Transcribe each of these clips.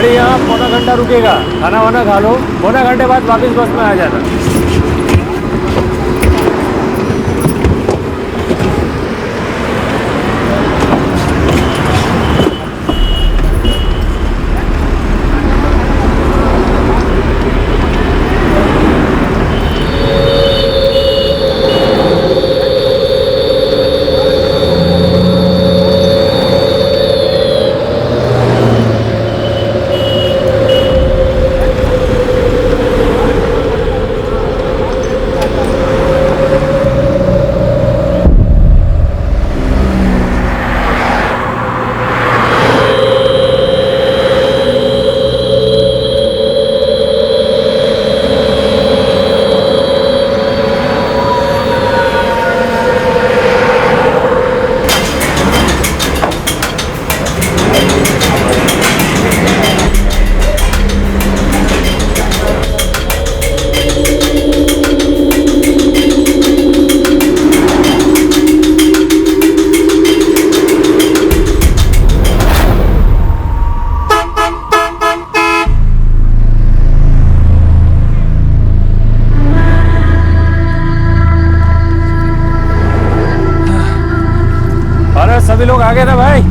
गाड़ी यहाँ पौना घंटा रुकेगा, खाना वाना खा लो, पौना घंटे बाद वापस बस में आ जाना। सभी लोग आ गए ना भाई?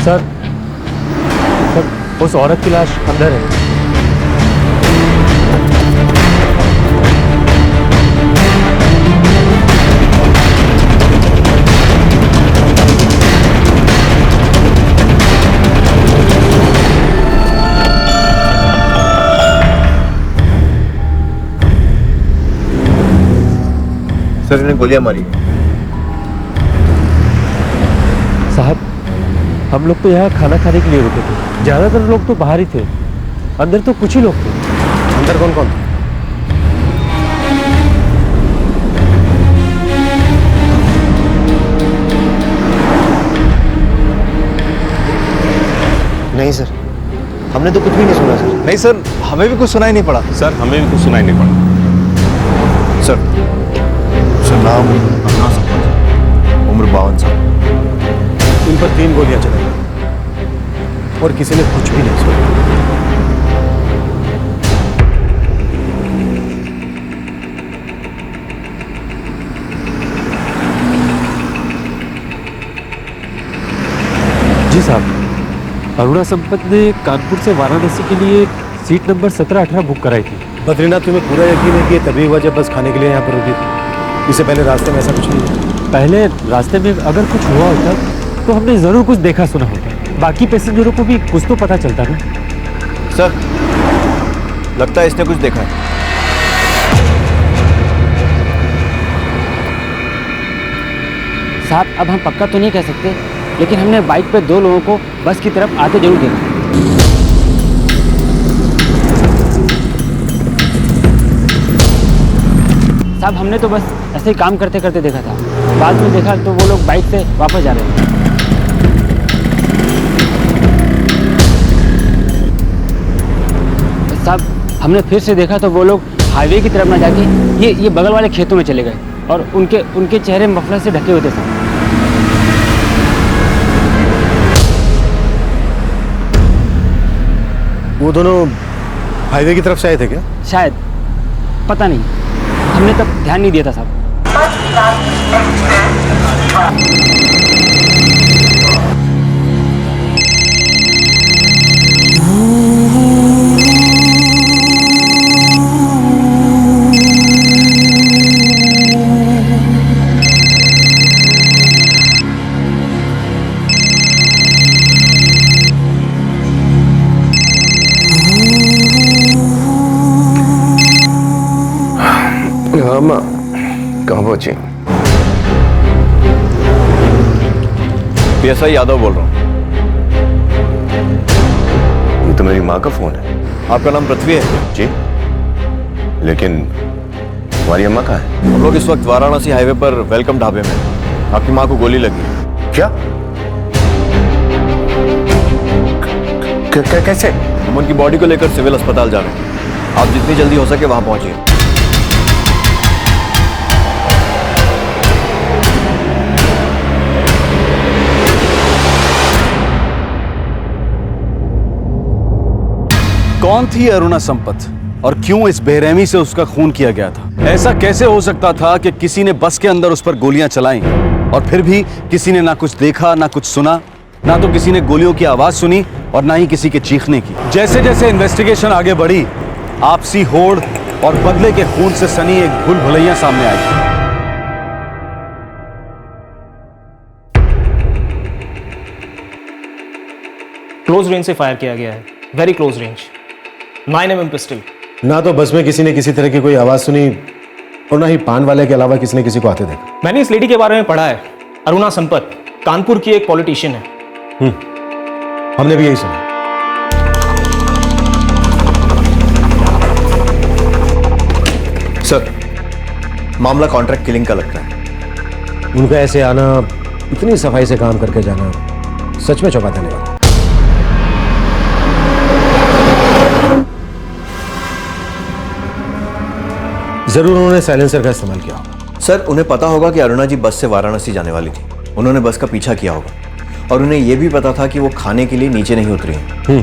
सर, उस औरत की लाश अंदर है। सर, इन्हें गोलियां मारी। साहब, हम लोग तो यहाँ खाना खाने के लिए रुके थे, ज्यादातर लोग तो बाहर ही थे, अंदर तो कुछ ही लोग थे। अंदर कौन कौन थे? नहीं सर, हमने तो कुछ भी नहीं सुना सर। नहीं सर, हमें भी कुछ सुनाई नहीं पड़ा। सर, हमें भी कुछ सुनाई नहीं पड़ा। सर, नाम अपना सरपंच, उम्र 52 साल। इन पर 3 गोलियां चलाई और किसी ने कुछ भी नहीं सुना। जी साहब, अरुणा संपत ने कानपुर से वाराणसी के लिए सीट नंबर 17-18 बुक कराई थी। बद्रीनाथ, तुम्हें पूरा यकीन है कि ये तभी हुआ जब बस खाने के लिए यहाँ पर रुकी थी? इससे पहले रास्ते में ऐसा कुछ नहीं हुआ? पहले रास्ते में अगर कुछ हुआ होता तो हमने जरूर कुछ देखा सुना होता, बाकी पैसेंजरों को भी कुछ तो पता चलता ना। सर, लगता है इसने कुछ देखा है। साहब, अब हम पक्का तो नहीं कह सकते, लेकिन हमने बाइक पे 2 लोगों को बस की तरफ आते जरूर देखा। साहब, हमने तो बस ऐसे ही काम करते करते देखा था, बाद में देखा तो वो लोग बाइक से वापस जा रहे थे। साहब, हमने फिर से देखा तो वो लोग हाईवे की तरफ ना जाके ये बगल वाले खेतों में चले गए और उनके चेहरे मफलर से ढके हुए थे साहब। वो दोनों हाईवे की तरफ से आए थे क्या? शायद, पता नहीं, हमने तब ध्यान नहीं दिया था साहब। हाँ माँ, कहाँ पहुंची? पीएसआई यादव बोल रहा हूँ। ये तो मेरी माँ का फोन है। आपका नाम पृथ्वी है? जी। लेकिन हमारी अम्मा कहाँ है? हम लोग इस वक्त वाराणसी हाईवे पर वेलकम ढाबे में हैं। आपकी माँ को गोली लगी है। क्या? कैसे? हम उनकी बॉडी को लेकर सिविल अस्पताल जा रहे हैं। आप जितनी जल्दी हो सके वहां पहुंचिए। कौन थी अरुणा संपत और क्यों इस बेरहमी से उसका खून किया गया था? ऐसा कैसे हो सकता था कि किसी ने बस के अंदर उस पर गोलियां चलाई और फिर भी किसी ने ना कुछ देखा ना कुछ सुना, ना तो किसी ने गोलियों की आवाज सुनी और ना ही किसी के चीखने की। जैसे जैसे इन्वेस्टिगेशन आगे बढ़ी, आपसी होड़ और बदले के खून से सनी एक भूल भुलैया सामने आई। क्लोज रेंज से फायर किया गया है, very close range, 9mm pistol. ना तो बस में किसी ने किसी तरह की कोई आवाज सुनी और ना ही पान वाले के अलावा किसी ने किसी को आते देखा। मैंने इस लेडी के बारे में पढ़ा है, अरुणा संपत, कानपुर की एक पॉलिटिशियन है। हमने भी यही सुना। सर, मामला कॉन्ट्रैक्ट किलिंग का लगता है। उनका ऐसे आना, इतनी सफाई से काम करके जाना सच में चौंका देने वाला। जरूर उन्होंने साइलेंसर का इस्तेमाल किया होगा। सर, उन्हें पता होगा कि अरुणा जी बस से वाराणसी जाने वाली थी। उन्होंने बस का पीछा किया होगा और उन्हें यह भी पता था कि वो खाने के लिए नीचे नहीं उतरी हैं।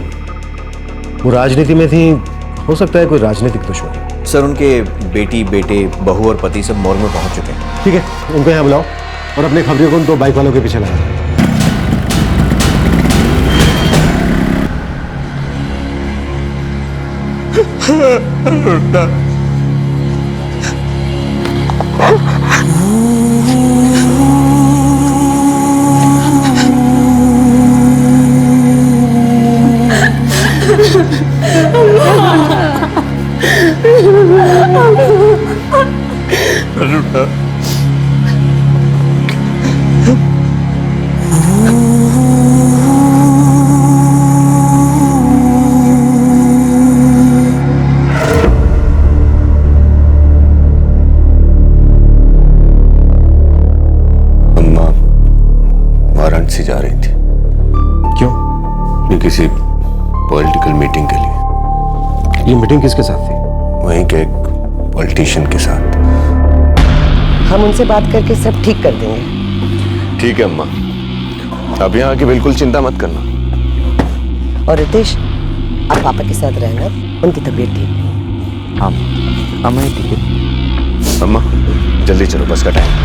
वो राजनीति में थी, हो सकता है कोई राजनीतिक दुश्मनी। सर, उनके बेटी, बेटे, बहू और पति सब मोर्ग में पहुंच चुके हैं। ठीक है, उनको यहाँ बुलाओ और अपने खबरियों को उन दो बाइक वालों के पीछे लगा दो। अम्मा वाराणसी जा रही थी। क्यों? ये किसी पॉलिटिकल मीटिंग के लिए। ये मीटिंग किसके साथ थी? वहीं के एक पॉलिटिशियन के साथ। हम उनसे बात करके सब ठीक कर देंगे। ठीक है अम्मा, अब यहाँ की बिल्कुल चिंता मत करना। और रितेश, आप पापा के साथ रहना, उनकी तबीयत ठीक नहीं। हाँ, अम्मा ठीक है। अम्मा जल्दी चलो, बस का टाइम।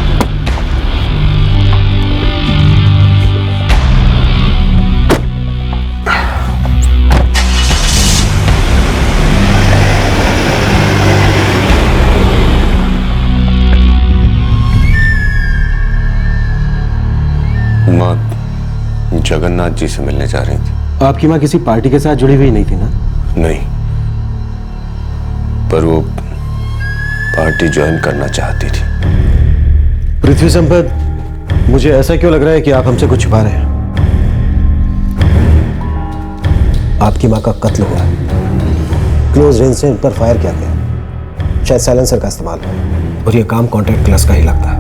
माँ जगन्नाथ जी से मिलने जा रही थी। आपकी माँ किसी पार्टी के साथ जुड़ी हुई नहीं थी ना? नहीं, पर वो पार्टी ज्वाइन करना चाहती थी। पृथ्वी संपत, मुझे ऐसा क्यों लग रहा है कि आप हमसे कुछ छुपा रहे हैं? आपकी माँ का कत्ल हुआ है, क्लोज रेंज से इन पर फायर किया गया, शायद साइलेंसर का इस्तेमाल हो, और यह काम कॉन्ट्रैक्ट क्लास का ही लगता है।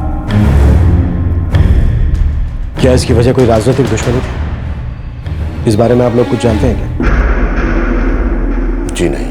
क्या इसकी वजह कोई राजनीतिक दुश्मनी थी? इस बारे में आप लोग कुछ जानते हैं क्या? जी नहीं।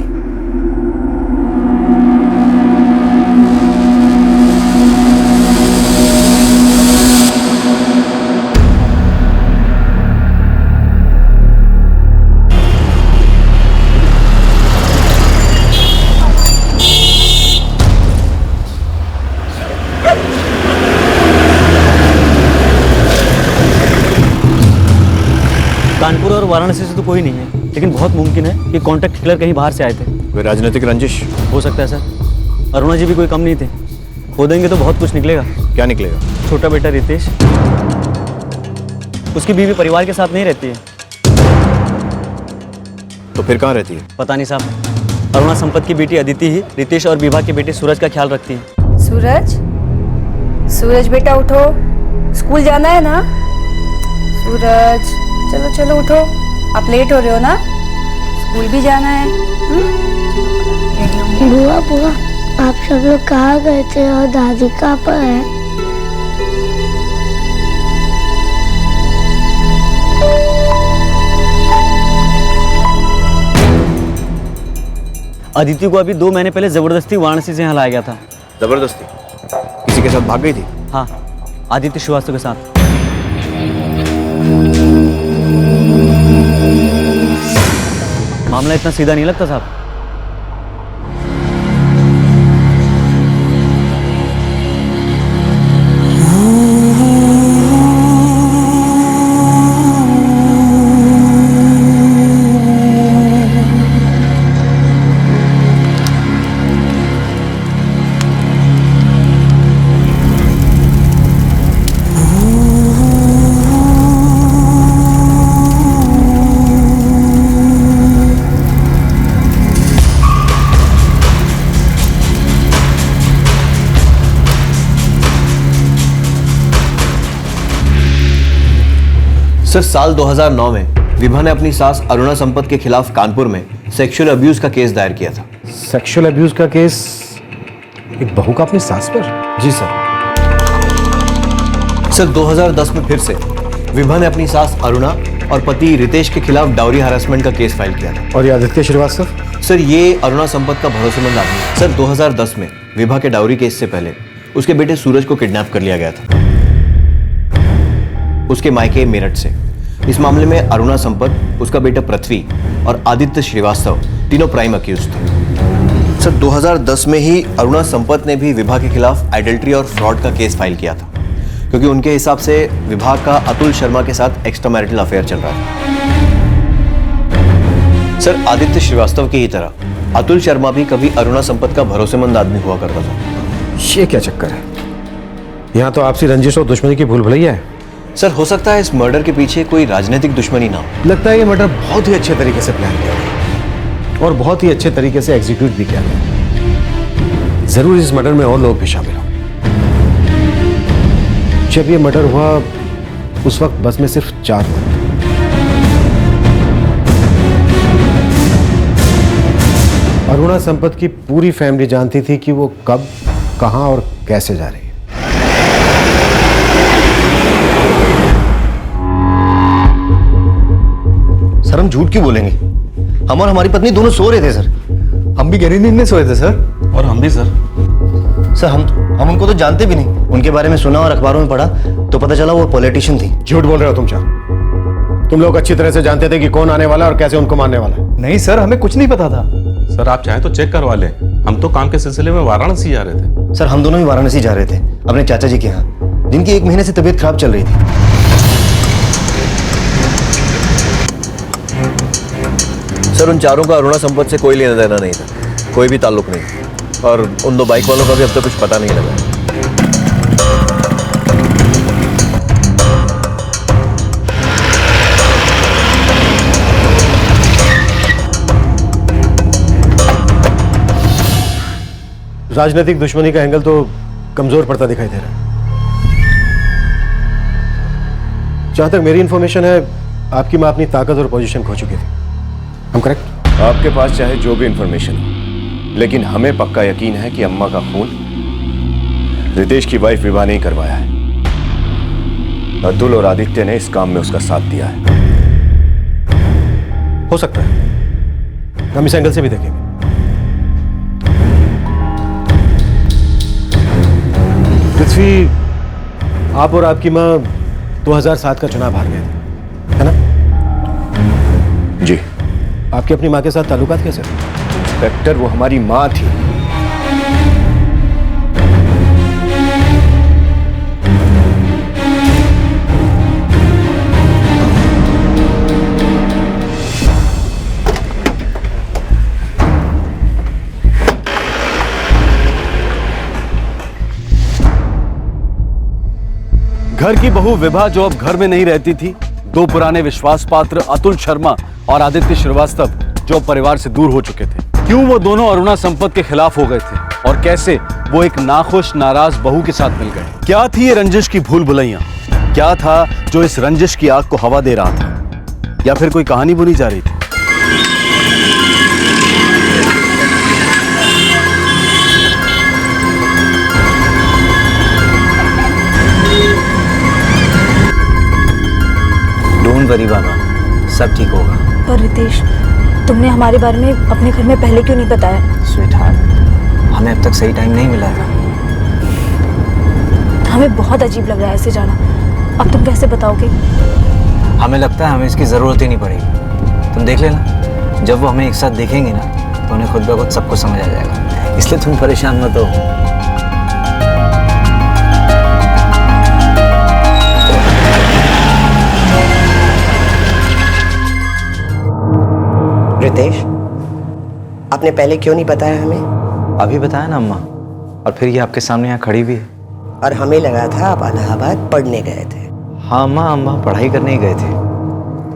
कानपुर और वाराणसी से तो कोई नहीं है, लेकिन बहुत मुमकिन है कि कॉन्ट्रैक्ट किलर कहीं बाहर से आए थे। कोई राजनीतिक रंजिश हो सकता है सर। अरुणा जी भी कोई कम नहीं थे। खोदेंगे तो बहुत कुछ निकलेगा। क्या निकलेगा? छोटा बेटा रितेश, उसकी बीवी परिवार के साथ नहीं रहती है। तो फिर कहाँ रहती है? पता नहीं साहब। अरुणा संपत की बेटी अदिति ही रितेश और विभा के बेटे सूरज का ख्याल रखती है। सूरज, सूरज बेटा उठो, स्कूल जाना है ना? सूरज, चलो चलो उठो, आप लेट हो रहे हो ना, स्कूल भी जाना है। बुआ बुआ आप सब लोग कहाँ गए थे और दादी कहाँ पर है? अदिति को अभी 2 महीने पहले जबरदस्ती वाराणसी से यहाँ लाया गया था। जबरदस्ती? किसी के साथ भाग गई थी? हाँ, आदित्य श्रीवास्तव के साथ। मामला इतना सीधा नहीं लगता साहब। सर, साल 2009 में विभा ने अपनी सास अरुणा संपत के खिलाफ कानपुर में सेक्सुअल अब्यूज का केस दायर किया था। सेक्सुअल अब्यूज का केस एक बहू का अपनी सास पर? जी सर। सर, 2010 में फिर से विभा ने अपनी सास अरुणा और पति रितेश के खिलाफ डाउरी हैरेसमेंट का केस फाइल किया था। और ये आदित्य श्रीवास्तव? सर, ये अरुणा संपत का भरोसेमंद आदमी है। सर, 2010 में विभा के डाउरी केस से पहले उसके बेटे सूरज को किडनैप कर लिया गया था उसके मायके मेरठ से। इस मामले में अरुणा संपत, उसका बेटा पृथ्वी और आदित्य श्रीवास्तव तीनों प्राइम अक्यूज थे। सर, 2010 में ही अरुणा संपत ने भी विभा के खिलाफ एडल्ट्री और फ्रॉड का केस फाइल किया था, क्योंकि उनके हिसाब से विभा का अतुल शर्मा के साथ एक्स्ट्रा मैरिटल अफेयर चल रहा था। सर, आदित्य श्रीवास्तव की ही तरह अतुल शर्मा भी कभी अरुणा संपत का भरोसेमंद आदमी हुआ करता था। ये क्या चक्कर है? यहाँ तो आपसी रंजिश और दुश्मनी की भूल भुलैया है। सर, हो सकता है इस मर्डर के पीछे कोई राजनीतिक दुश्मनी ना हो। लगता है ये मर्डर बहुत ही अच्छे तरीके से प्लान किया गया और बहुत ही अच्छे तरीके से एग्जीक्यूट भी किया गया। जरूर इस मर्डर में और लोग भी शामिल हो। जब ये मर्डर हुआ उस वक्त बस में सिर्फ 4 लोग। अरुणा संपत की पूरी फैमिली जानती थी कि वो कब, कहां और कैसे जा रही है। सर, हम झूठ क्यों बोलेंगे? हम और हमारी पत्नी दोनों सो रहे थे सर। हम भी गहरी नींद में सोए थे सर। और हम भी सर। सर, हम उनको तो जानते भी नहीं। उनके बारे में सुना और अखबारों में पढ़ा तो पता चला वो पॉलिटिशियन थी। झूठ बोल रहे हो तुम चार। तुम लोग अच्छी तरह से जानते थे कि कौन आने वाला और कैसे उनको मारने वाला है। नहीं सर, हमें कुछ नहीं पता था। सर, आप चाहें तो चेक करवा लें। हम तो काम के सिलसिले में वाराणसी जा रहे थे। सर, हम दोनों भी वाराणसी जा रहे थे अपने चाचा जी के यहाँ, जिनकी 1 महीने से तबीयत खराब चल रही थी। सर, उन चारों का अरुणा संपत से कोई लेना देना नहीं था, कोई भी ताल्लुक नहीं। और उन 2 बाइक वालों का भी अब तक कुछ पता नहीं लगा। राजनीतिक दुश्मनी का एंगल तो कमजोर पड़ता दिखाई दे रहा है। जहां तक मेरी इंफॉर्मेशन है, आपकी मां अपनी ताकत और पोजीशन खो चुकी थी। हम करेक्ट? आपके पास चाहे जो भी इंफॉर्मेशन हो, लेकिन हमें पक्का यकीन है कि अम्मा का खून रितेश की वाइफ विभा ने ही करवाया है। अतुल और आदित्य ने इस काम में उसका साथ दिया है। हो सकता है, हम इस एंगल से भी देखेंगे। पृथ्वी, आप और आपकी मां 2007 का चुनाव हार गए थे, है ना? जी। आपकी अपनी मां के साथ ताल्लुकात कैसे? इंस्पेक्टर, वो हमारी मां थी। घर की बहू विभा जो अब घर में नहीं रहती थी, 2 पुराने विश्वास पात्र अतुल शर्मा और आदित्य श्रीवास्तव जो परिवार से दूर हो चुके थे, क्यों वो दोनों अरुणा संपत के खिलाफ हो गए थे और कैसे वो एक नाखुश नाराज बहू के साथ मिल गए? क्या थी ये रंजिश की भूल भुलैया? क्या था जो इस रंजिश की आग को हवा दे रहा था? या फिर कोई कहानी बुनी जा रही थी? डोंट वरी बाबा, सब ठीक होगा। पर रितेश, तुमने हमारे बारे में अपने घर में पहले क्यों नहीं बताया? स्वीटहार्ट, हमें अब तक सही टाइम नहीं मिला था। हमें बहुत अजीब लग रहा है ऐसे जाना। अब तुम कैसे बताओगे? हमें लगता है हमें इसकी ज़रूरत ही नहीं पड़ेगी। तुम देख लेना, जब वो हमें एक साथ देखेंगे ना तो उन्हें खुद ब खुद सब कुछ समझ आ जाएगा, इसलिए तुम परेशान मत हो। रितेश, आपने पहले क्यों नहीं बताया हमें? अभी बताया ना अम्मा, और फिर ये आपके सामने यहाँ खड़ी भी है। और हमें लगा था आप इलाहाबाद पढ़ने गए थे। हाँ अम्मा पढ़ाई करने ही गए थे,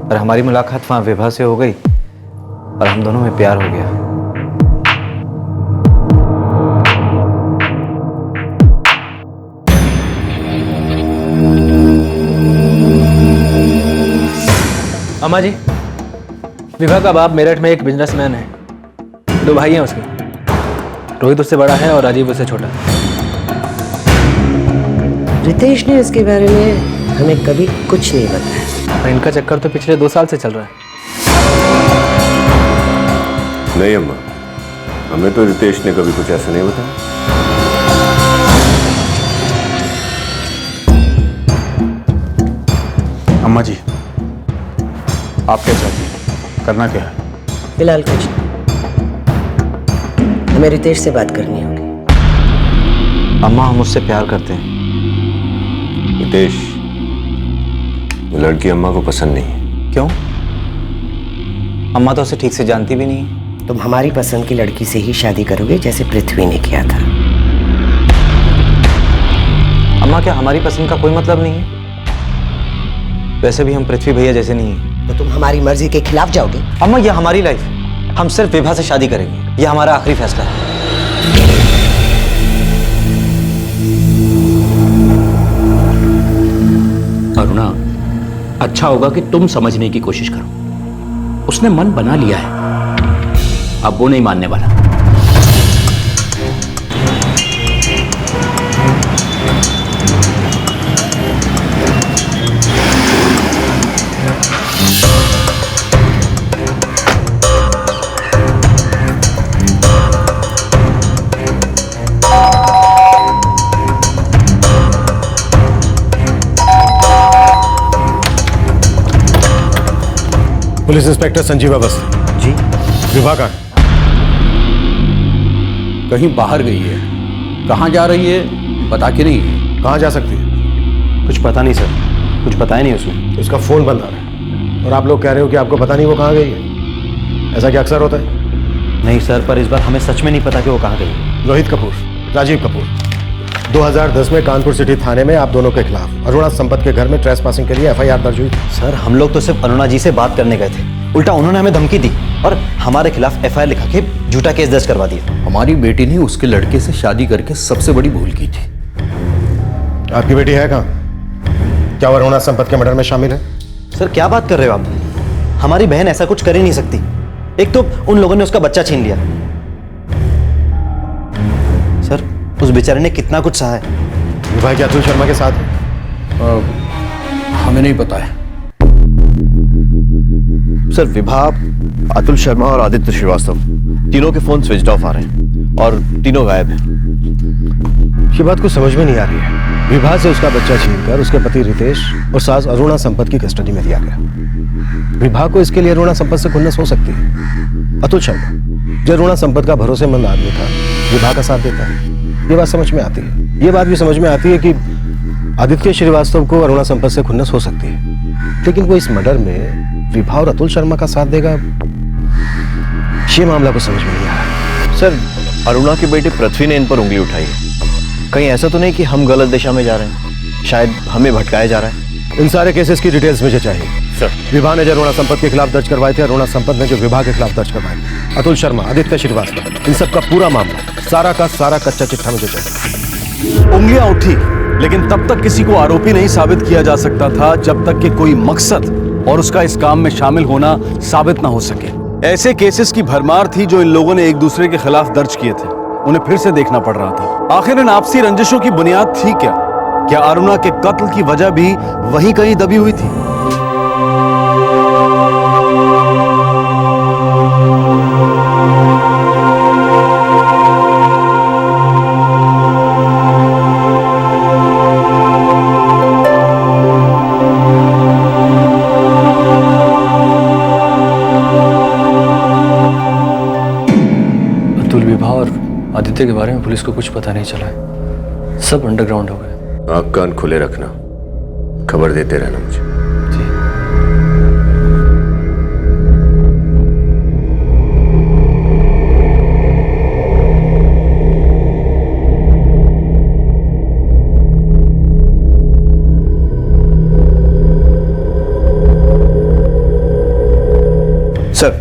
और हमारी मुलाकात वहाँ विभा से हो गई और हम दोनों में प्यार हो गया। अम्मा जी, विभा का बाप मेरठ में एक बिजनेसमैन है। 2 भाई हैं उसके, रोहित उससे बड़ा है और राजीव उससे छोटा। रितेश ने इसके बारे में हमें कभी कुछ नहीं बताया। और इनका चक्कर तो पिछले 2 साल से चल रहा है। नहीं अम्मा, हमें तो रितेश ने कभी कुछ ऐसा नहीं बताया। अम्मा जी, आप क्या चाहती हैं? करना क्या है? फिलहाल कुछ नहीं, हमें रितेश से बात करनी होगी। अम्मा, हम उससे प्यार करते हैं। रितेश, वो लड़की अम्मा को पसंद नहीं है। क्यों? अम्मा तो उसे ठीक से जानती भी नहीं है। तुम हमारी पसंद की लड़की से ही शादी करोगे जैसे पृथ्वी ने किया था। अम्मा, क्या हमारी पसंद का कोई मतलब नहीं है? वैसे भी हम पृथ्वी भैया जैसे नहीं हैं। तो तुम हमारी मर्जी के खिलाफ जाओगे? अम्मा, यह हमारी लाइफ है, हम सिर्फ विभा से शादी करेंगे, यह हमारा आखिरी फैसला है। अरुणा, अच्छा होगा कि तुम समझने की कोशिश करो। उसने मन बना लिया है, अब वो नहीं मानने वाला। Police inspector Sanjeev Awasthi ji. विभा का कहीं बाहर गई है, कहाँ जा रही है बता के नहीं। कहाँ जा सकती है? कुछ पता नहीं सर, कुछ बताया नहीं उसने। उसका फोन बंद आ रहा है और आप लोग कह रहे हो कि आपको पता नहीं वो कहाँ गई है। ऐसा क्या अक्सर होता है? नहीं सर, पर इस बार हमें सच में नहीं पता कि वो कहाँ गई। रोहित कपूर, राजीव कपूर, 2010 में कानपुर सिटी थाने में आप दोनों के खिलाफ अरुणा संपत के घर में ट्रेसपासिंग के लिए एफआईआर दर्ज हुई। सर, हम लोग तो सिर्फ अरुणा जी से बात करने गए थे, उल्टा उन्होंने हमें धमकी दी और हमारे खिलाफ एफआईआर लिखा के झूठा केस दर्ज करवा दिया। हमारी बेटी ने उसके लड़के से शादी करके सबसे बड़ी भूल की थी। आपकी बेटी है कहाँ? क्या वो अरुणा संपत के मर्डर में शामिल है? सर, क्या बात कर रहे हो आप? हमारी बहन ऐसा कुछ कर ही नहीं सकती। एक तो उन लोगों ने उसका बच्चा छीन लिया। सर, उस बेचारे ने कितना कुछ सहा है। विभा क्या अतुल शर्मा के साथ है? हमें नहीं पता है सर। विभा, अतुल शर्मा और आदित्य श्रीवास्तव तीनों के फोन स्विच ऑफ आ रहे हैं और तीनों गायब हैं। ये बात कुछ समझ में नहीं आ रही है। विभा से उसका बच्चा छीनकर उसके पति रितेश और सास अरुणा संपत की कस्टडी में दिया गया। विभा को इसके लिए अरुणा संपत से खुन्नस हो सकती है। अतुल शर्मा जो अरुणा संपत का भरोसेमंद आदमी था, विभा का साथ देता है। ये बात समझ में आती है। ये बात भी समझ में आती है कि आदित्य श्रीवास्तव को अरुणा संपत से खुन्नस हो सकती है, लेकिन वो इस मर्डर में विभा और अतुल शर्मा का साथ देगा, ये मामला को समझ में नहीं आ रहा। सर, अरुणा के बेटे पृथ्वी ने इन पर उंगली उठाई है। कहीं ऐसा तो नहीं कि हम गलत दिशा में जा रहे हैं? शायद हमें भटकाया जा रहा है। इन सारे केसेस की डिटेल्स मुझे चाहिए सर। विभा ने जो अरुणा संपत के खिलाफ दर्ज करवाए थे, अरुणा संपत ने जो विभा के खिलाफ दर्ज करवाए थे, अतुल शर्मा, आदित्य श्रीवास्तव, इन सब का पूरा मामला, सारा का सारा कच्चा चिट्ठा मुझे चाहिए। उंगलियां उठी, लेकिन तब तक किसी को आरोपी नहीं साबित किया जा सकता था जब तक कि कोई मकसद और उसका इस काम में शामिल होना साबित ना हो सके। ऐसे केसेस की भरमार थी जो इन लोगों ने एक दूसरे के खिलाफ दर्ज किए थे। उन्हें फिर से देखना पड़ रहा था, आखिर इन आपसी रंजिशों की बुनियाद थी क्या? क्या अरुणा के कत्ल की वजह भी वहीं कहीं दबी हुई थी? आदित्य के बारे में पुलिस को कुछ पता नहीं चला है, सब अंडरग्राउंड हो गए। आँख कान खुले रखना, खबर देते रहना मुझे। सर,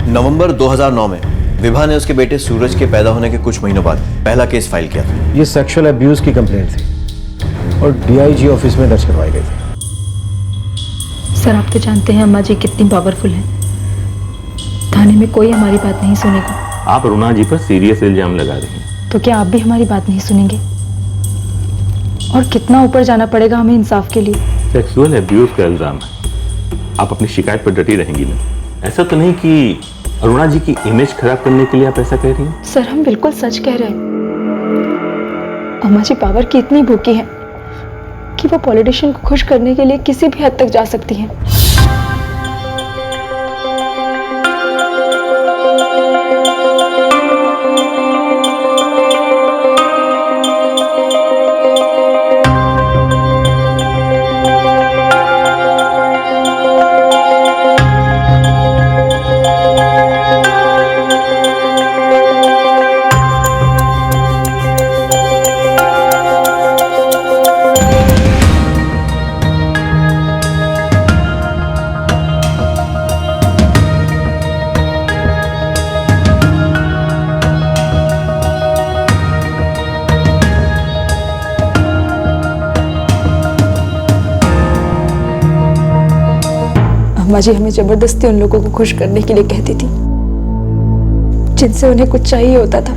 नवंबर 2009 में विभा ने उसके बेटे सूरज के पैदा होने के कुछ महीनों बाद पहला केस फाइल किया था। ये सेक्सुअल अब्यूज की कंप्लेंट थी और डीआईजी ऑफिस में दर्ज करवाई गई थी। सर, आप तो जानते हैं अम्मा जी कितनी पावरफुल हैं। थाने में कोई हमारी बात नहीं सुनेगा। आप अरुणा जी पर सीरियस इल्जाम लगा रही हैं। तो क्या आप भी हमारी बात नहीं सुनेंगे? और कितना ऊपर जाना पड़ेगा हमें इंसाफ के लिए? सेक्सुअल अब्यूज का इल्जाम है, आप अपनी शिकायत पर डटी रहेंगी ना? ऐसा तो नहीं कि अरुणा जी की इमेज खराब करने के लिए आप ऐसा कह रही हैं? सर, हम बिल्कुल सच कह रहे हैं। अम्मा जी पावर की इतनी भूखी हैं कि वो पॉलिटिशियन को खुश करने के लिए किसी भी हद तक जा सकती हैं। अम्मा जी हमें जबरदस्ती उन लोगों को खुश करने के लिए कहती थी जिनसे उन्हें कुछ चाहिए होता था।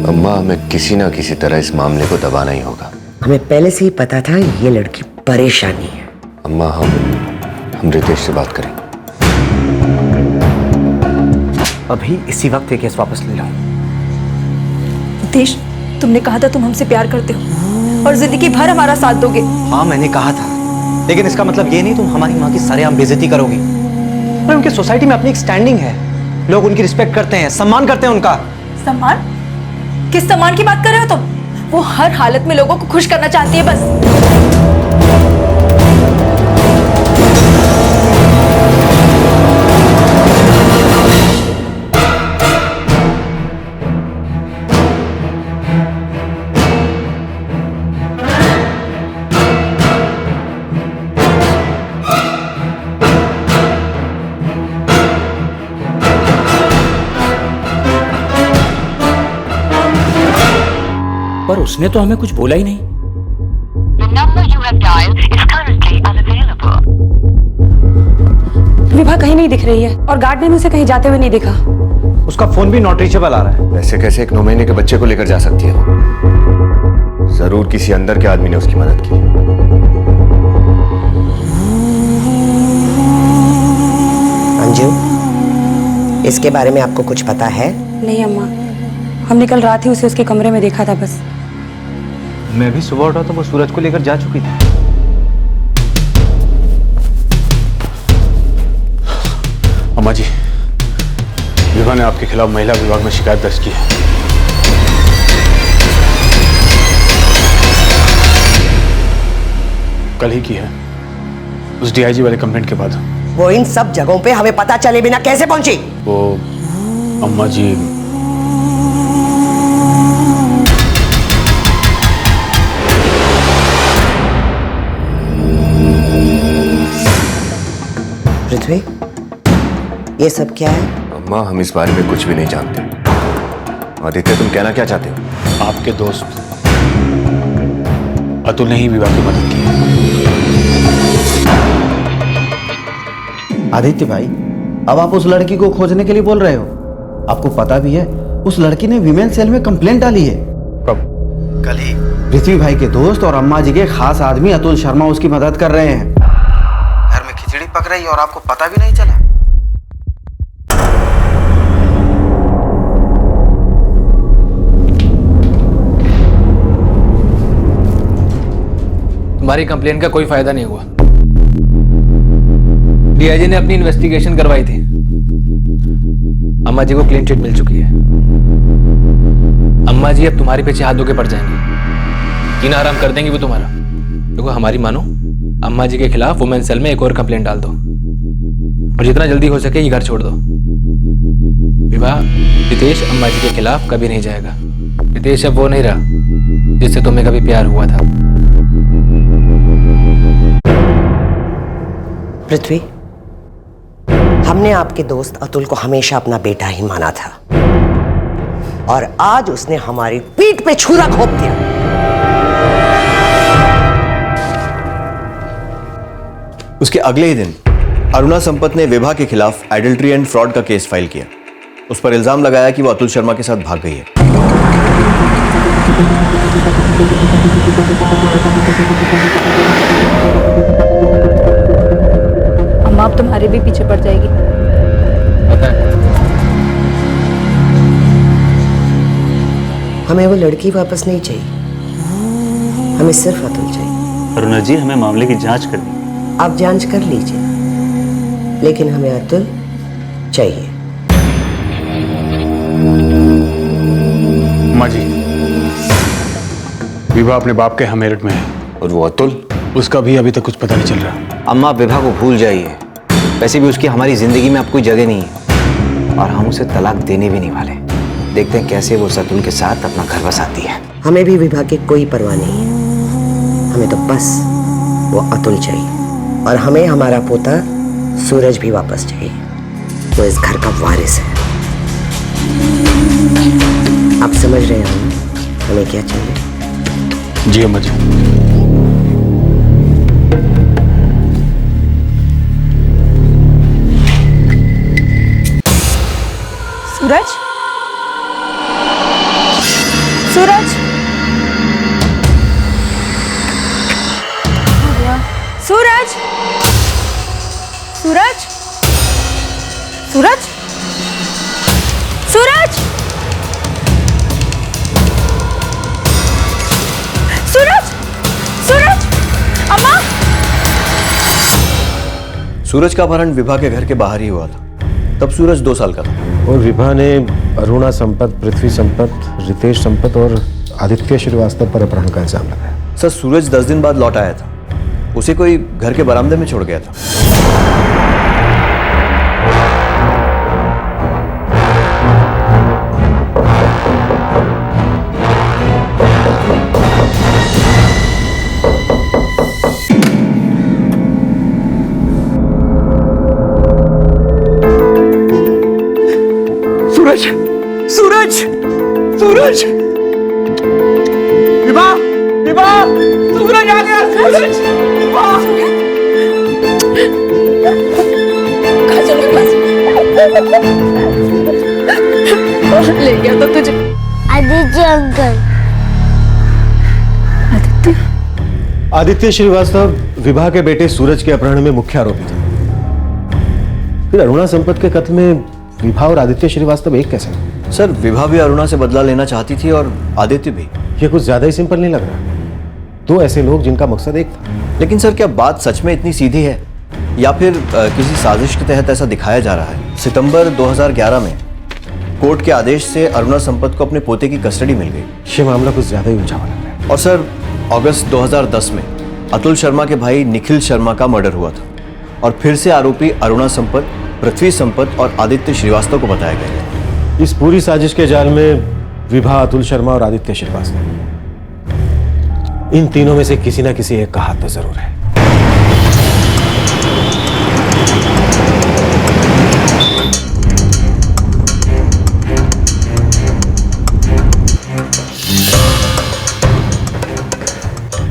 अम्मा, हमें किसी ना किसी तरह इस मामले को दबाना ही होगा। हमें पहले से ही पता था ये लड़की परेशानी है। अम्मा, हम रितेश से बात करें। अभी इसी वक्त ये केस वापस ले लो। रितेश, तुमने कहा था तुम हमसे प्यार करते हो और जिंदगी भर हमारा साथ दोगे। हाँ, मैंने कहा था, लेकिन इसका मतलब ये नहीं तुम हमारी माँ की सरेआम बेइज्जती करोगी। और उनकी सोसाइटी में अपनी एक स्टैंडिंग है, लोग उनकी रिस्पेक्ट करते हैं, सम्मान करते हैं उनका। सम्मान? किस सम्मान की बात कर रहे हो तुम? वो हर हालत में लोगों को खुश करना चाहती है बस। पर उसने तो हमें कुछ बोला ही नहीं। विभा कहीं नहीं दिख रही है और गार्ड ने उसे कहीं जाते हुए नहीं देखा। उसका फोन भी नॉट रीचेबल आ रहा है। वैसे कैसे एक 9 महीने के बच्चे को लेकर जा सकती है वो? जरूर किसी अंदर के आदमी ने उसकी मदद की। अंजू, इसके बारे में आपको कुछ पता है? नहीं अम्मा, हमने कल रात ही उसे उसके कमरे में देखा था बस। मैं भी सुबह उठा तो वो सूरज को लेकर जा चुकी थी। अम्मा जी, विभा ने आपके खिलाफ महिला विभाग में शिकायत दर्ज की है। कल ही की है, उस डीआईजी वाले कंप्लेंट के बाद। वो इन सब जगहों पे हमें पता चले बिना कैसे पहुंची? वो अम्मा जी, पृथ्वी, ये सब क्या है? अम्मा, हम इस बारे में कुछ भी नहीं जानते। आदित्य, तुम कहना क्या चाहते हो? आपके दोस्त अतुल ने ही विवाह की मदद की है। आदित्य भाई, अब आप उस लड़की को खोजने के लिए बोल रहे हो? आपको पता भी है उस लड़की ने विमेन सेल में कंप्लेंट डाली है। कब? कल ही। पृथ्वी भाई के दोस्त और अम्मा जी के खास आदमी अतुल शर्मा उसकी मदद कर रहे हैं। घर में खिचड़ी पक रही और आपको पता भी नहीं चला। तुम्हारी कंप्लेन का कोई फायदा नहीं हुआ। डीआईजी ने अपनी इन्वेस्टिगेशन करवाई थी। अम्मा जी को क्लीन चिट मिल चुकी है। अम्मा जी अब तुम्हारे पीछे हाथ धो के पड़ जाएंगी, जीना आराम कर देंगी वो तुम्हारा। देखो हमारी मानो, अम्मा जी के खिलाफ वुमेन सेल में एक और कंप्लेंट डाल दो और जितना जल्दी हो सके ये घर छोड़ दो। विवाह, रितेश अम्मा जी के खिलाफ कभी नहीं जाएगा। रितेश अब वो नहीं रहा जिससे तुम्हें कभी प्यार हुआ था। पृथ्वी, हमने आपके दोस्त अतुल को हमेशा अपना बेटा ही माना था और आज उसने हमारी पीठ पे छुरा घोंप दिया। उसके अगले ही दिन अरुणा संपत ने विभा के खिलाफ एडल्ट्री एंड फ्रॉड का केस फाइल किया। उस पर इल्जाम लगाया कि वो अतुल शर्मा के साथ भाग गई है। अम्मा अब तुम्हारे भी पीछे पड़ जाएगी। पता है। हमें वो लड़की वापस नहीं चाहिए, हमें सिर्फ अतुल चाहिए। अरुणा जी, हमें मामले की जांच करनी। आप जांच कर लीजिए, लेकिन हमें अतुल चाहिए। अम्मा जी, विभा अपने बाप के यहाँ मेरठ में है। और वो अतुल? उसका भी अभी तक कुछ पता नहीं चल रहा। अम्मा, आप विभा को भूल जाइए। वैसे भी उसकी हमारी जिंदगी में अब कोई जगह नहीं है और हम उसे तलाक देने भी नहीं वाले। देखते हैं कैसे वो अतुल के साथ अपना घर बसाती है। हमें भी विभा की कोई परवाह नहीं है, हमें तो बस वो अतुल चाहिए और हमें हमारा पोता सूरज भी वापस चाहिए। वो इस घर का वारिस है। आप समझ रहे हो हमें क्या चाहिए? जी अम्मा जी। सूरज, सूरज, सूरज, सूरज, सूरज, सूरज, सूरज, सूरज, अम्मा। सूरज का अपहरण विभा के घर के बाहर ही हुआ था। तब सूरज 2 साल का था और विभा ने अरुणा संपत, पृथ्वी संपत, रितेश संपत और आदित्य श्रीवास्तव पर अपहरण का इल्जाम लगाया। सर, सूरज 10 दिन बाद लौट आया था। उसे कोई घर के बरामदे में छोड़ गया था। सूरज, सूरज, सूरज, विभा, विभा, सूरज आ गया। सूरज, विभा। ले गया तो तुझे आदित्य अंकल। आदित्य श्रीवास्तव विभा के बेटे सूरज के अपहरण में मुख्य आरोपी था। फिर अरुणा संपत के कत्ल में विभा और आदित्य श्रीवास्तव एक कैसे? सर, विभा भी अरुणा से बदला लेना चाहती थी और आदित्य भी। ये कुछ ज्यादा ही सिंपल नहीं लग रहा? 2 ऐसे लोग जिनका मकसद एक था। लेकिन सर, क्या बात सच में इतनी सीधी है या फिर किसी साजिश के तहत ऐसा दिखाया जा रहा है? सितंबर 2011 में कोर्ट के आदेश से अरुणा संपत को अपने पोते की कस्टडी मिल गई। ये मामला कुछ ज्यादा ही उलझा हुआ लग रहा है। और सर, अगस्त 2010 में अतुल शर्मा के भाई निखिल शर्मा का मर्डर हुआ था और फिर से आरोपी अरुणा संपत, पृथ्वी संपत और आदित्य श्रीवास्तव को बताया गया। इस पूरी साजिश के जाल में विभा, अतुल शर्मा और आदित्य श्रीवास्तव, इन तीनों में से किसी ना किसी एक का हाथ तो जरूर है।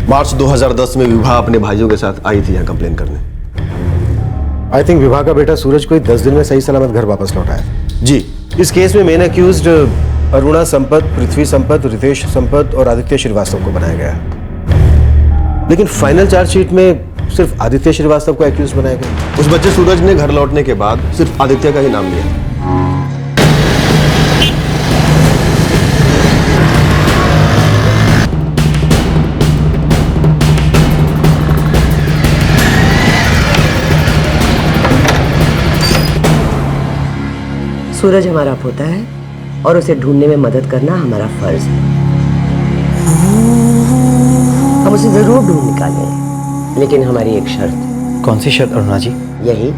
मार्च 2010 में विभा अपने भाइयों के साथ आई थी यहाँ कंप्लेन करने। आई थिंक विभा का बेटा सूरज को 10 दिन में सही सलामत घर वापस लौटाया। जी। इस केस में मेन अक्यूज्ड अरुणा संपत, पृथ्वी संपत, रितेश संपत और आदित्य श्रीवास्तव को बनाया गया, लेकिन फाइनल चार्जशीट में सिर्फ आदित्य श्रीवास्तव को अक्यूज बनाया गया। उस बच्चे सूरज ने घर लौटने के बाद सिर्फ आदित्य का ही नाम लिया। सूरज हमारा पोता है और उसे ढूंढने में मदद करना हमारा फर्ज है। हम उसे जरूर ढूंढ निकालेंगे, लेकिन हमारी एक शर्त है। कौन सी शर्त अरुणा जी? यही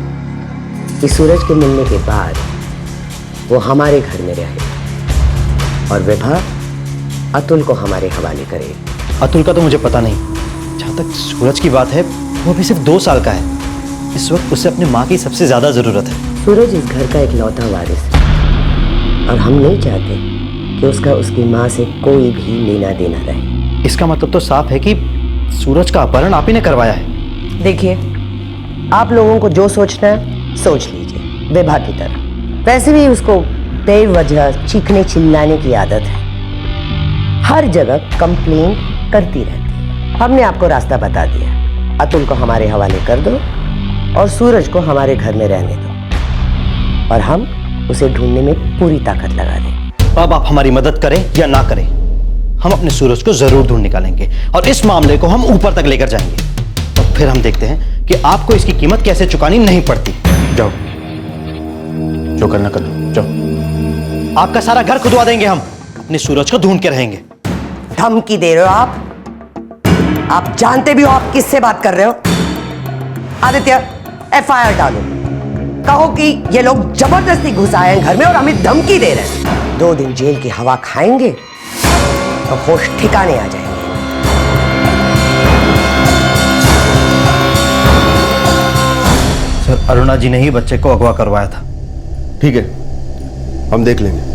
कि सूरज के मिलने के बाद वो हमारे घर में रहे और विभा अतुल को हमारे हवाले करे। अतुल का तो मुझे पता नहीं। जहाँ तक सूरज की बात है, वो अभी सिर्फ 2 साल का है। इस वक्त उसे अपनी माँ की सबसे ज्यादा जरूरत है। सूरज इस घर का इकलौता वारिस है और हम नहीं चाहते कि उसका उसकी माँ से कोई भी लेना देना रहे। इसका मतलब तो साफ है कि सूरज का अपहरण आप ही ने करवाया है। देखिए, आप लोगों को जो सोचना है सोच लीजिए, विभा की तरह। वैसे भी उसको बेवजह चीखने चिल्लाने की आदत है, हर जगह कंप्लेन करती रहती है। हमने आपको रास्ता बता दिया, अतुल को हमारे हवाले कर दो और सूरज को हमारे घर में रहने दो और हम उसे ढूंढने में पूरी ताकत लगा दें। अब आप हमारी मदद करें या ना करें, हम अपने सूरज को जरूर ढूंढ निकालेंगे और इस मामले को हम ऊपर तक लेकर जाएंगे और फिर हम देखते हैं कि आपको इसकी कीमत कैसे चुकानी नहीं पड़ती। जाओ, जो करना कर लो, जाओ। आपका सारा घर खुदवा देंगे हम, अपने सूरज को ढूंढ के रहेंगे। धमकी दे रहे हो आप? आप जानते भी हो आप किससे बात कर रहे हो? आदित्य, FIR डालो, कहो कि ये लोग जबरदस्ती घुस आए हैं घर में और हमें धमकी दे रहे हैं। 2 दिन जेल की हवा खाएंगे तो होश ठिकाने आ जाएंगे। सर, अरुणा जी ने ही बच्चे को अगवा करवाया था। ठीक है, हम देख लेंगे।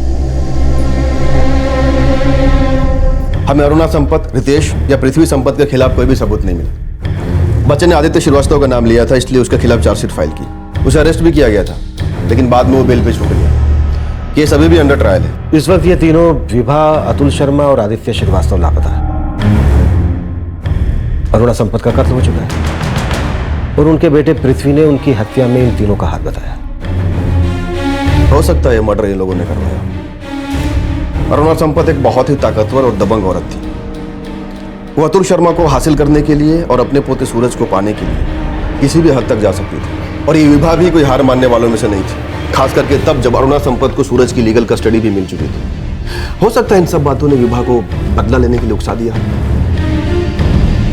हमें अरुणा संपत, रितेश या पृथ्वी संपत के खिलाफ कोई भी सबूत नहीं मिला। बच्चे ने आदित्य श्रीवास्तव का नाम लिया था, इसलिए उसके खिलाफ चार्जशीट फाइल की। उसे अरेस्ट भी किया गया था, लेकिन बाद में वो बेल पे छूट गया। केस अभी भी अंडर ट्रायल है। इस वक्त ये तीनों विभा, अतुल शर्मा और आदित्य श्रीवास्तव लापता है। अरुणा संपत का कत्ल हो चुका है और उनके बेटे पृथ्वी ने उनकी हत्या में इन तीनों का हाथ बताया। हो सकता है ये मर्डर इन लोगों ने करवाया। अरुणा संपत एक बहुत ही ताकतवर और दबंग औरत थी। वो अतुल शर्मा को हासिल करने के लिए और अपने पोते सूरज को पाने के लिए किसी भी हद तक जा सकती थी और ये विभा भी कोई हार मानने वालों में से नहीं थी, खास करके तब जब अरुणा संपत को सूरज की लीगल कस्टडी भी मिल चुकी थी। हो सकता है इन सब बातों ने विभा को बदला लेने के लिए उकसा दिया।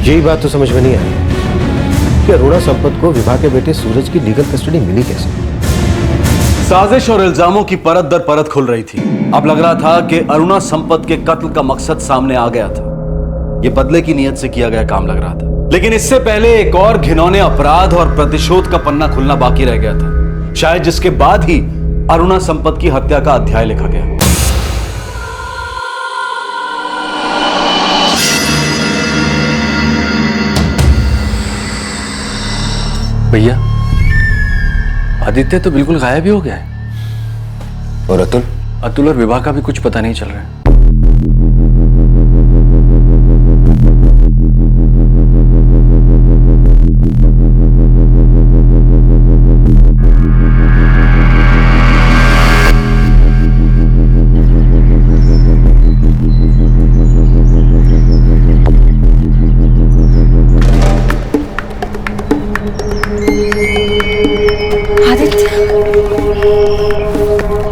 यही बात तो समझ में नहीं आई कि अरुणा संपत को विभा के बेटे सूरज की लीगल कस्टडी मिली कैसे। साजिश और इल्जामों की परत दर परत खुल रही थी। अब लग रहा था कि अरुणा संपत के कत्ल का मकसद सामने आ गया था। यह बदले की नीयत से किया गया काम लग रहा था, लेकिन इससे पहले एक और घिनौने अपराध और प्रतिशोध का पन्ना खुलना बाकी रह गया था, शायद जिसके बाद ही अरुणा संपत की हत्या का अध्याय लिखा गया। भैया, आदित्य तो बिल्कुल गायब ही हो गया है। और अतुल? अतुल और विभा का भी कुछ पता नहीं चल रहा है।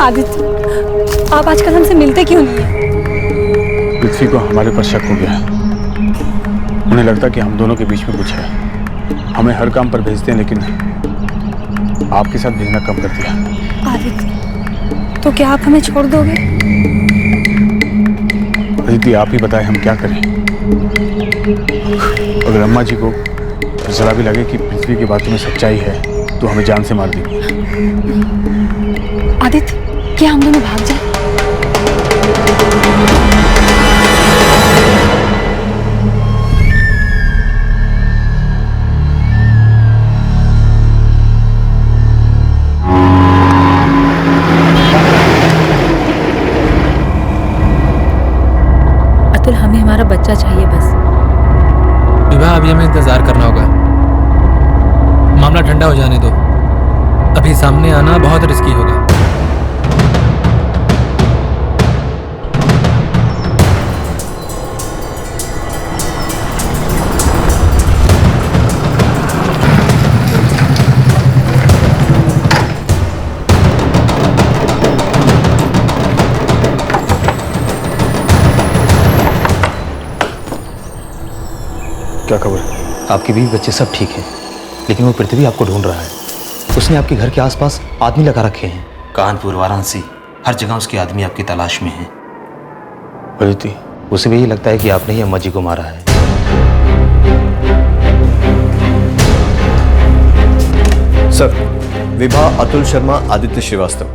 आदित्य, आप आजकल हमसे मिलते क्यों नहीं है? पृथ्वी को हमारे पर शक हो गया। उन्हें लगता कि हम दोनों के बीच में कुछ है। हमें हर काम पर भेजते हैं, लेकिन आपके साथ भेजना कम कर दिया। आदित्य, तो क्या आप हमें छोड़ दोगे? अदिति, आप ही बताएं हम क्या करें। अगर अम्मा जी को जरा भी लगे कि पृथ्वी की बातों में सच्चाई है तो हमें जान से मार देंगे। आदित्य, क्या हम दोनों भाग जाए? अतुल, हमें हमारा बच्चा चाहिए बस। विवाह अभी हमें इंतजार करना होगा। मामला ठंडा हो जाने दो। अभी सामने आना बहुत रिस्की होगा। क्या खबर है? आपके बीवी बच्चे सब ठीक हैं, लेकिन वो पृथ्वी आपको ढूंढ रहा है। उसने आपके घर के आसपास आदमी लगा रखे हैं। कानपुर, वाराणसी, हर जगह उसके आदमी आपकी तलाश में हैं। अदिति, उसे भी यही लगता है कि आपने ही अम्मा जी को मारा है। सर, विभा, अतुल शर्मा, आदित्य श्रीवास्तव,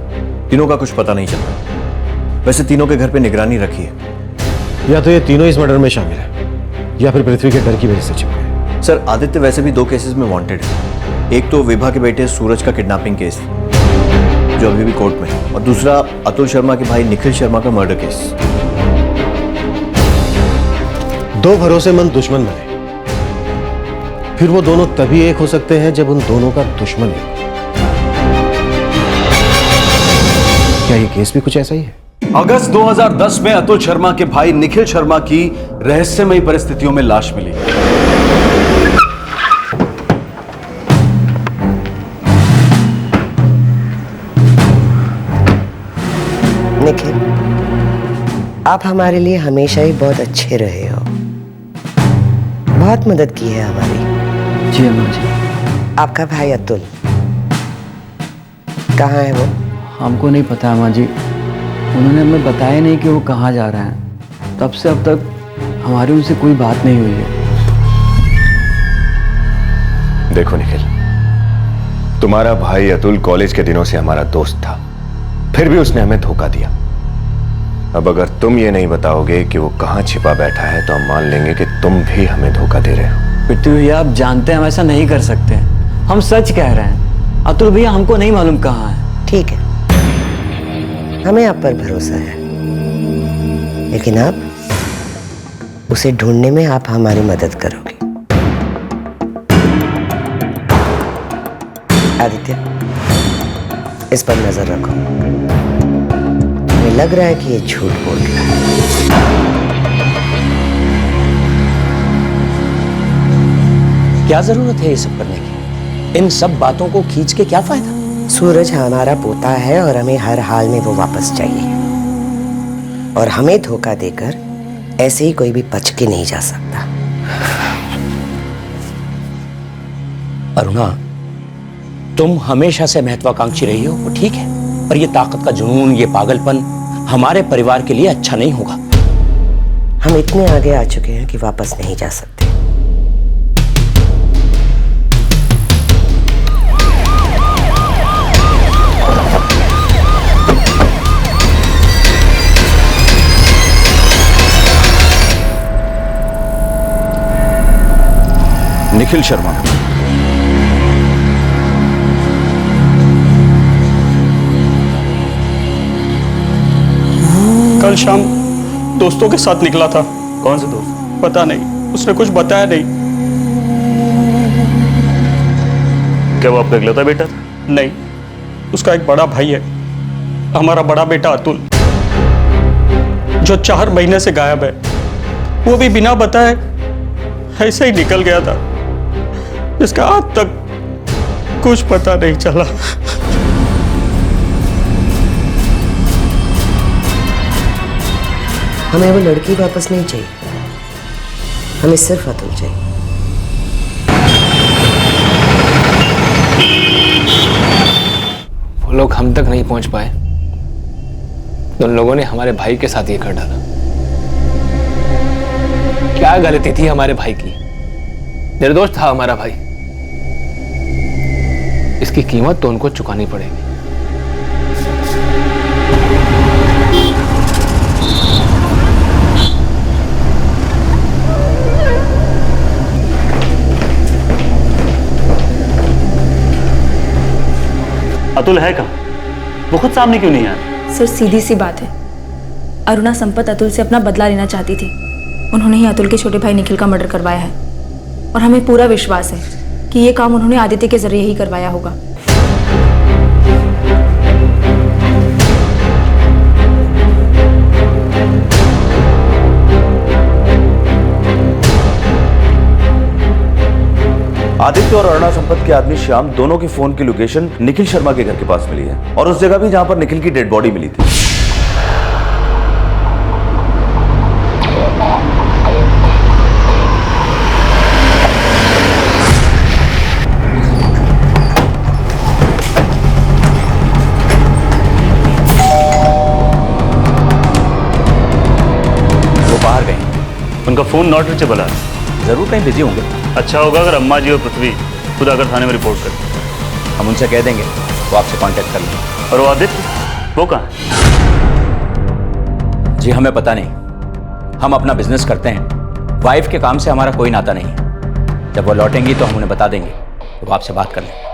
तीनों का कुछ पता नहीं चल रहा। वैसे तीनों के घर पे निगरानी रखी है। या तो ये तीनों इस मर्डर में शामिल है या फिर पृथ्वी के डर की वजह से छिप गए। सर, आदित्य वैसे भी 2 केसेस में वांटेड है। एक तो विभा के बेटे सूरज का किडनैपिंग केस, जो अभी भी कोर्ट में है, और दूसरा अतुल शर्मा के भाई निखिल शर्मा का मर्डर केस। 2 भरोसेमंद दुश्मन बने, फिर वो दोनों तभी एक हो सकते हैं जब उन दोनों का दुश्मन एक हो। क्या ये केस भी कुछ ऐसा ही है? अगस्त 2010 में अतुल शर्मा के भाई निखिल शर्मा की रहस्यमयी परिस्थितियों में लाश मिली। निखिल, आप हमारे लिए हमेशा ही बहुत अच्छे रहे हो, बहुत मदद की है हमारी। जी अम्मा जी। आपका भाई अतुल कहाँ है वो? हमको नहीं पता अम्मा जी, उन्होंने हमें बताया नहीं कि वो कहाँ जा रहे हैं। तब से अब तक हमारी उनसे कोई बात नहीं हुई है। देखो निखिल, तुम्हारा भाई अतुल कॉलेज के दिनों से हमारा दोस्त था, फिर भी उसने हमें धोखा दिया। अब अगर तुम ये नहीं बताओगे कि वो कहाँ छिपा बैठा है तो हम मान लेंगे कि तुम भी हमें धोखा दे रहे हो। पृथ्वी भैया, आप जानते हैं हम ऐसा नहीं कर सकते। हम सच कह रहे हैं। अतुल भैया हमको नहीं मालूम कहाँ है। ठीक है, हमें आप पर भरोसा है, लेकिन आप उसे ढूंढने में आप हमारी मदद करोगे। आदित्य, इस पर नजर रखो। हमें लग रहा है कि ये झूठ बोल रहा है। क्या जरूरत है ये सब करने की? इन सब बातों को खींच के क्या फायदा? सूरज हमारा पोता है और हमें हर हाल में वो वापस चाहिए, और हमें धोखा देकर ऐसे ही कोई भी बच के नहीं जा सकता। अरुणा, तुम हमेशा से महत्वाकांक्षी रही हो, वो ठीक है, पर ये ताकत का जुनून, ये पागलपन हमारे परिवार के लिए अच्छा नहीं होगा। हम इतने आगे आ चुके हैं कि वापस नहीं जा सकते। निखिल शर्मा, कल शाम दोस्तों के साथ निकला था। कौन से दोस्त? पता नहीं, उसने कुछ बताया नहीं। क्या वो आपका इकलौता बेटा था? नहीं, उसका एक बड़ा भाई है, हमारा बड़ा बेटा अतुल, जो 4 महीने से गायब है। वो भी बिना बताए ऐसे ही निकल गया था, जिसका आज तक कुछ पता नहीं चला। हमें वो लड़की वापस नहीं चाहिए, हमें सिर्फ अतुल चाहिए। वो लोग हम तक नहीं पहुंच पाए, उन लोगों ने हमारे भाई के साथ ये कर डाला। क्या गलती थी हमारे भाई की? निर्दोष था हमारा भाई। इसकी कीमत तो उनको चुकानी पड़ेगी। अतुल है कहाँ? वो खुद सामने क्यों नहीं आया? सर, सीधी सी बात है, अरुणा संपत अतुल से अपना बदला लेना चाहती थी। उन्होंने ही अतुल के छोटे भाई निखिल का मर्डर करवाया है, और हमें पूरा विश्वास है कि ये काम उन्होंने आदित्य के जरिए ही करवाया होगा। आदित्य और अरुणा संपत के आदमी श्याम दोनों के फोन की लोकेशन निखिल शर्मा के घर के पास मिली है, और उस जगह भी जहां पर निखिल की डेड बॉडी मिली थी। उनका फोन नॉट रीचेबल है। जरूर कहीं बिजी होंगे। अच्छा होगा अगर अम्मा जी और पृथ्वी खुद आकर थाने में रिपोर्ट करें। हम उनसे कह देंगे वो आपसे कांटेक्ट कर लेंगे। और वो आदित्य वो कहाँ है? जी हमें पता नहीं, हम अपना बिजनेस करते हैं, वाइफ के काम से हमारा कोई नाता नहीं है। जब वो लौटेंगी तो हम उन्हें बता देंगे, तो वो आपसे बात कर लेंगे।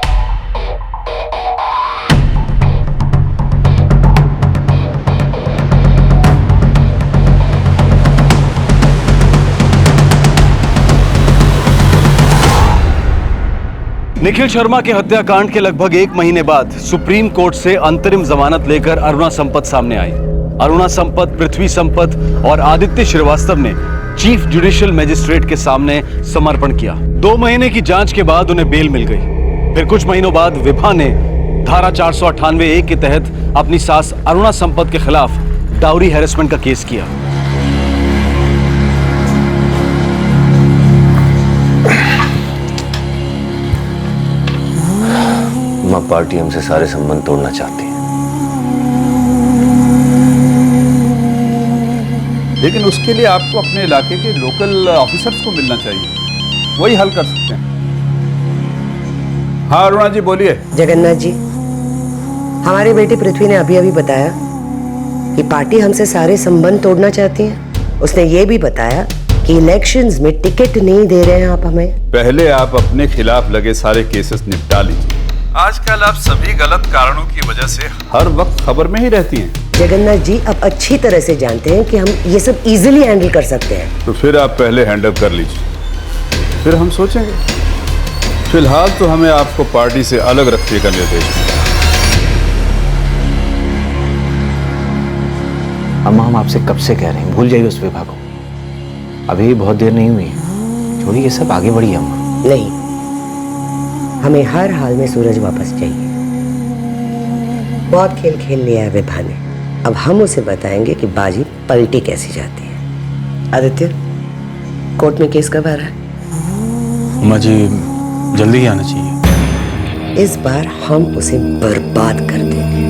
निखिल शर्मा के हत्याकांड के लगभग 1 महीने बाद सुप्रीम कोर्ट से अंतरिम जमानत लेकर अरुणा संपत सामने आई। अरुणा संपत, पृथ्वी संपत और आदित्य श्रीवास्तव ने चीफ जुडिशियल मजिस्ट्रेट के सामने समर्पण किया। 2 महीने की जांच के बाद उन्हें बेल मिल गई। फिर कुछ महीनों बाद विभा ने धारा 498A के तहत अपनी सास अरुणा संपत के खिलाफ डाउरी हैरेसमेंट का केस किया। मां पार्टी हमसे सारे संबंध तोड़ना चाहती है, लेकिन उसके लिए आपको अपने इलाके के लोकल ऑफिसर्स को मिलना चाहिए, वही हल कर सकते हैं। हाँ अरुणा जी बोलिए। जगन्नाथ जी, हमारी बेटी पृथ्वी ने अभी अभी बताया कि पार्टी हमसे सारे संबंध तोड़ना चाहती है। उसने ये भी बताया कि इलेक्शंस में टिकट नहीं दे रहे हैं आप हमें। पहले आप अपने खिलाफ लगे सारे केसेस निपटा लीजिए। आजकल आप सभी गलत कारणों की वजह से हर वक्त खबर में ही रहती हैं। जगन्नाथ जी, आप अच्छी तरह से जानते हैं कि हम ये सब इजीली हैंडल कर सकते हैं। तो फिर आप पहले हैंडल कर लीजिए, फिर हम सोचेंगे। फिलहाल तो हमें आपको पार्टी से अलग रखने का निर्देश दिया। अम्मा, हम आपसे कब से कह रहे हैं भूल जाइए उस विभा को। अभी बहुत देर नहीं हुई है, छोड़िए ये सब, आगे बढ़िए अम्मा। नहीं, हमें हर हाल में सूरज वापस चाहिए। बहुत खेल खेल लिया है विभा ने, अब हम उसे बताएंगे कि बाजी पलटी कैसी जाती है। आदित्य, कोर्ट में केस कब आ रहा है? अम्मा जी जल्दी ही आना चाहिए। इस बार हम उसे बर्बाद कर देंगे।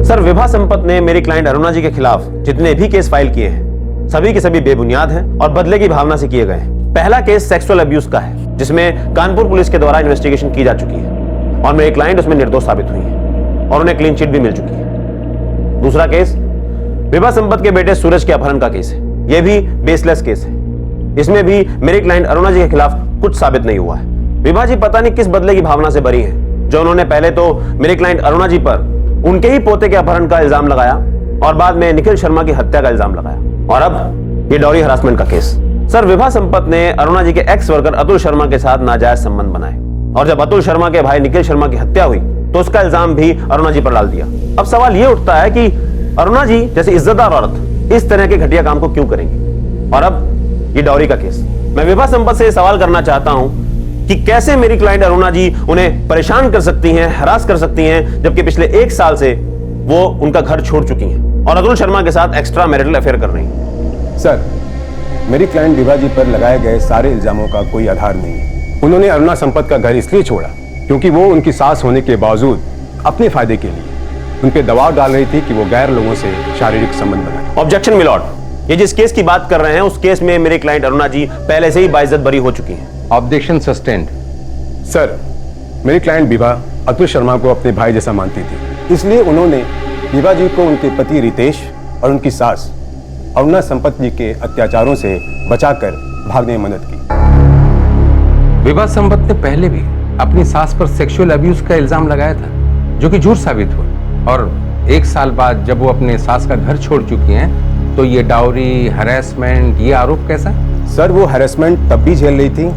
सर, विभा संपत ने मेरी क्लाइंट अरुणा जी के खिलाफ जितने भी केस फाइल किए हैं सभी के सभी बेबुनियाद हैं और बदले की भावना से किए गए हैं। पहला केस सेक्सुअल अब्यूज का है, जिसमें कानपुर पुलिस के द्वारा इन्वेस्टिगेशन की जा चुकी है और मेरी क्लाइंट उसमें निर्दोष साबित हुई है और उन्हें क्लीन चिट भी मिल चुकी है। दूसरा केस विभा संपत के बेटे सूरज के अपहरण का केस है। यह भी बेसलेस केस है। इसमें भी मेरी क्लाइंट अरुणा जी के खिलाफ कुछ साबित नहीं हुआ है। विभा जी पता नहीं किस बदले की भावना से बरी है, जो उन्होंने पहले तो मेरी क्लाइंट अरुणा जी पर उनके ही पोते के अपहरण का इल्जाम लगाया और बाद में निखिल शर्मा की हत्या का इल्जाम लगाया, और अब ये डॉरी हरासमेंट का केस। सर, विभा संपत ने अरुणा जी के एक्स वर्कर अतुल शर्मा के साथ नाजायज संबंध बनाए और जब अतुल शर्मा के भाई निखिल शर्मा की हत्या हुई तो उसका इल्जाम भी अरुणा जी पर डाल दिया। अब सवाल ये उठता है कि अरुणा जी जैसी इज्जतदार औरत इस तरह के घटिया काम को क्यों करेंगी? और अब ये डॉरी का केस। मैं विभा संपत से सवाल करना चाहता हूं कि कैसे मेरी क्लाइंट अरुणा जी उन्हें परेशान कर सकती हैं, हरास कर सकती हैं, जबकि पिछले 1 साल से वो उनका घर छोड़ चुकी हैं और अतुल शर्मा के साथ एक्स्ट्रा मैरिटल अफेयर कर रही हैं। सर, मेरी क्लाइंट विभा जी पर लगाए गए सारे इल्जामों का कोई आधार नहीं है। उन्होंने अरुणा संपत का घर इसलिए छोड़ा क्योंकि वो उनकी सास होने के बावजूद अपने फायदे के लिए उन पे दबाव डाल रही थी कि वो गैर लोगों से शारीरिक संबंध बनाए। ऑब्जेक्शन मिलॉर्ड, ये जिस केस की बात कर रहे हैं उस केस में मेरी क्लाइंट अरुणा जी पहले से ही बाइज्जत बरी हो चुकी हैं। Objection sustained. सर, मेरी क्लाइंट विभा अतुल शर्मा को अपने भाई जैसा मानती थी, इसलिए उन्होंने विभा जी को उनके पति रितेश और उनकी सास अरुणा संपत जी के अत्याचारों से बचाकर भागने में मदद की। विभा संपत ने पहले भी अपनी सास पर सेक्सुअल अब्यूज का इल्जाम लगाया था, जो कि झूठ साबित हुआ, और 1 साल बाद जब वो अपने सास का घर छोड़ चुकी हैं तो ये डाउरी, हरेसमेंट, ये आरोप कैसा? सर, वो हरेसमेंट तब भी झेल रही थी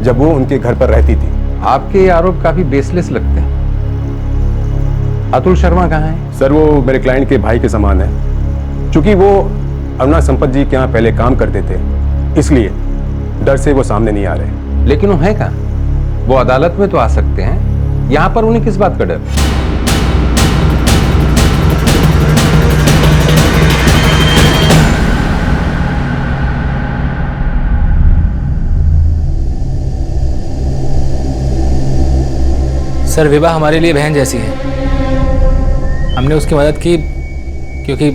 जब वो उनके घर पर रहती थी। आपके ये आरोप काफी बेसलेस लगते हैं। अतुल शर्मा कहाँ है? सर, वो मेरे क्लाइंट के भाई के समान है। क्योंकि वो अरुणा संपत जी के यहाँ पहले काम करते थे, इसलिए डर से वो सामने नहीं आ रहे। लेकिन वो है कहाँ? वो अदालत में तो आ सकते हैं, यहाँ पर उन्हें किस बात का डर? सर, विभा हमारे लिए बहन जैसी है। हमने उसकी मदद की क्योंकि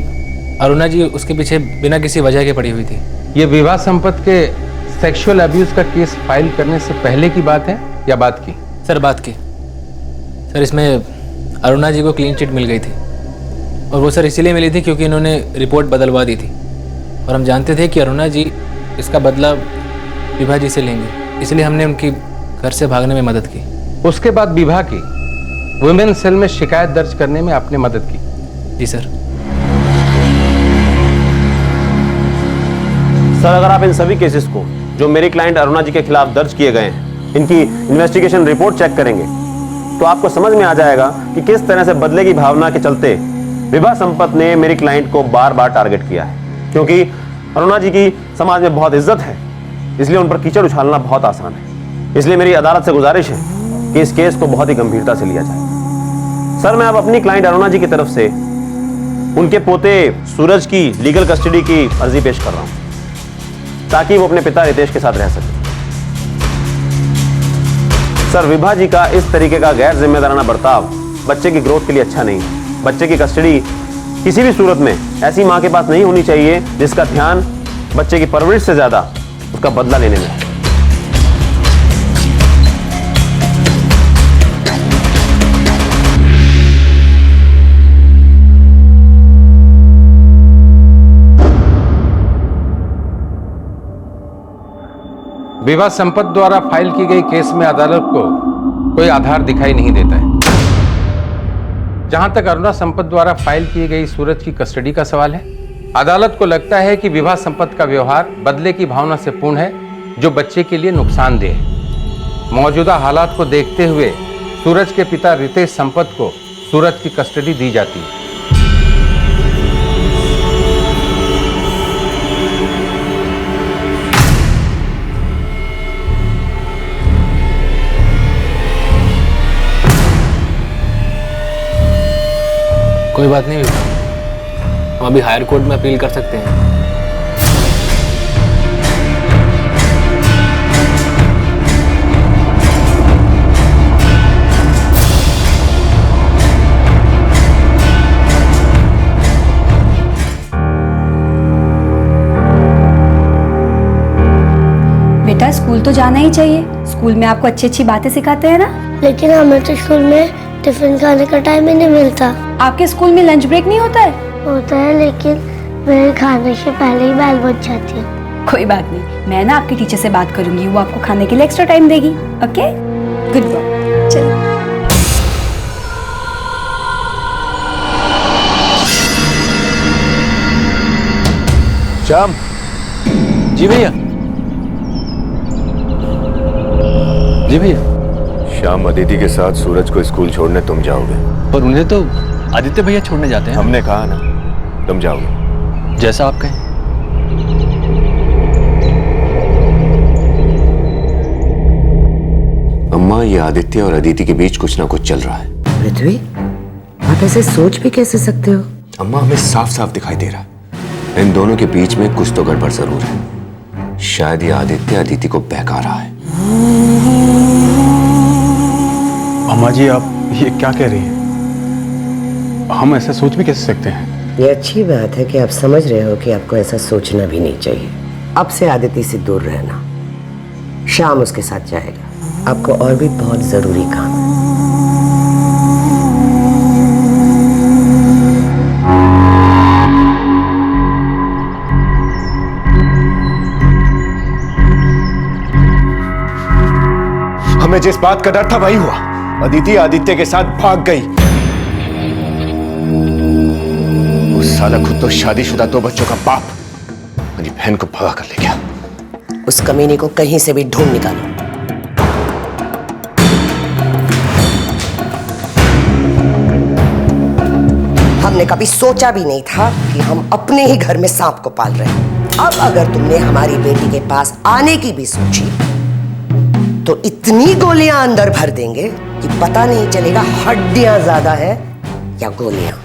अरुणा जी उसके पीछे बिना किसी वजह के पड़ी हुई थी। ये विवाह संपत्ति के सेक्सुअल अब्यूज का केस फाइल करने से पहले की बात है या बात की? सर बात की। सर इसमें अरुणा जी को क्लीन चिट मिल गई थी और वो सर इसीलिए मिली थी क्योंकि इन्होंने रिपोर्ट बदलवा दी थी और हम जानते थे कि अरुणा जी इसका बदला विभा जी से लेंगे, इसलिए हमने उनकी घर से भागने में मदद की। उसके बाद विभा की वुमेन सेल में शिकायत दर्ज करने में आपने मदद की? जी सर। सर अगर आप इन सभी केसेस को जो मेरी क्लाइंट अरुणा जी के खिलाफ दर्ज किए गए हैं इनकी इन्वेस्टिगेशन रिपोर्ट चेक करेंगे तो आपको समझ में आ जाएगा कि किस तरह से बदले की भावना के चलते विभा संपत ने मेरी क्लाइंट को बार बार टारगेट किया है। क्योंकि अरुणा जी की समाज में बहुत इज्जत है, इसलिए उन पर कीचड़ उछालना बहुत आसान है। इसलिए मेरी अदालत से गुजारिश है कि इस केस को बहुत ही गंभीरता से लिया जाए। सर मैं अब अपनी क्लाइंट अरुणा जी की तरफ से उनके पोते सूरज की लीगल कस्टडी की अर्जी पेश कर रहा हूं ताकि वो अपने पिता रितेश के साथ रह सके। सर विभा जी का इस तरीके का गैर जिम्मेदाराना बर्ताव बच्चे की ग्रोथ के लिए अच्छा नहीं है। बच्चे की कस्टडी किसी भी सूरत में ऐसी मां के पास नहीं होनी चाहिए जिसका ध्यान बच्चे की परवरिश से ज्यादा उसका बदला लेने में है। विवाह संपत्ति द्वारा फाइल की गई केस में अदालत को कोई आधार दिखाई नहीं देता है। जहां तक अरुणा संपत्ति द्वारा फाइल की गई सूरज की कस्टडी का सवाल है, अदालत को लगता है कि विवाह संपत्ति का व्यवहार बदले की भावना से पूर्ण है जो बच्चे के लिए नुकसानदेह है। मौजूदा हालात को देखते हुए सूरज के पिता रितेश संपत को सूरज की कस्टडी दी जाती है। कोई बात नहीं, हम अभी हायर कोर्ट में अपील कर सकते हैं। बेटा स्कूल तो जाना ही चाहिए, स्कूल में आपको अच्छी अच्छी बातें सिखाते हैं ना। लेकिन हमें तो स्कूल में टिफिन खाने का टाइम ही नहीं मिलता। आपके स्कूल में लंच ब्रेक नहीं होता है? होता है लेकिन मेरे खाने से पहले ही बेल बज जाती है। कोई बात नहीं, मैं ना आपके टीचर से बात करूंगी, वो आपको खाने के लिए एक्स्ट्रा टाइम देगी। Okay good bye. चलो श्याम। जी भैया। जी भैया। शाम अदिति के साथ सूरज को स्कूल छोड़ने तुम जाओगे। पर उन्हें तो आदित्य भैया छोड़ने जाते हैं। हमने कहा ना तुम जाओगे। जैसा आप कहें। अम्मा ये आदित्य और अदिति के बीच कुछ ना कुछ चल रहा है। पृथ्वी आप ऐसे सोच भी कैसे सकते हो? अम्मा हमें साफ साफ दिखाई दे रहा है इन दोनों के बीच में कुछ तो गड़बड़ जरूर है। शायद ये आदित्य अदिति को बहका रहा है। अम्मा जी आप ये क्या कह रही हैं? हम ऐसा सोच भी कैसे सकते हैं? ये अच्छी बात है कि आप समझ रहे हो कि आपको ऐसा सोचना भी नहीं चाहिए। अब से आदिति से दूर रहना। शाम उसके साथ जाएगा, आपको और भी बहुत जरूरी काम है। हमें जिस बात का डर था वही हुआ। अदिति आदित्य के साथ भाग गई। वो साला खुद तो शादीशुदा 2 बच्चों का बाप मेरी बहन को भगा कर ले गया। उस कमीने को कहीं से भी ढूंढ निकालो। हमने कभी सोचा भी नहीं था कि हम अपने ही घर में सांप को पाल रहे हैं। अब अगर तुमने हमारी बेटी के पास आने की भी सोची तो इतनी गोलियां अंदर भर देंगे कि पता नहीं चलेगा हड्डियां ज्यादा है या गोलियां।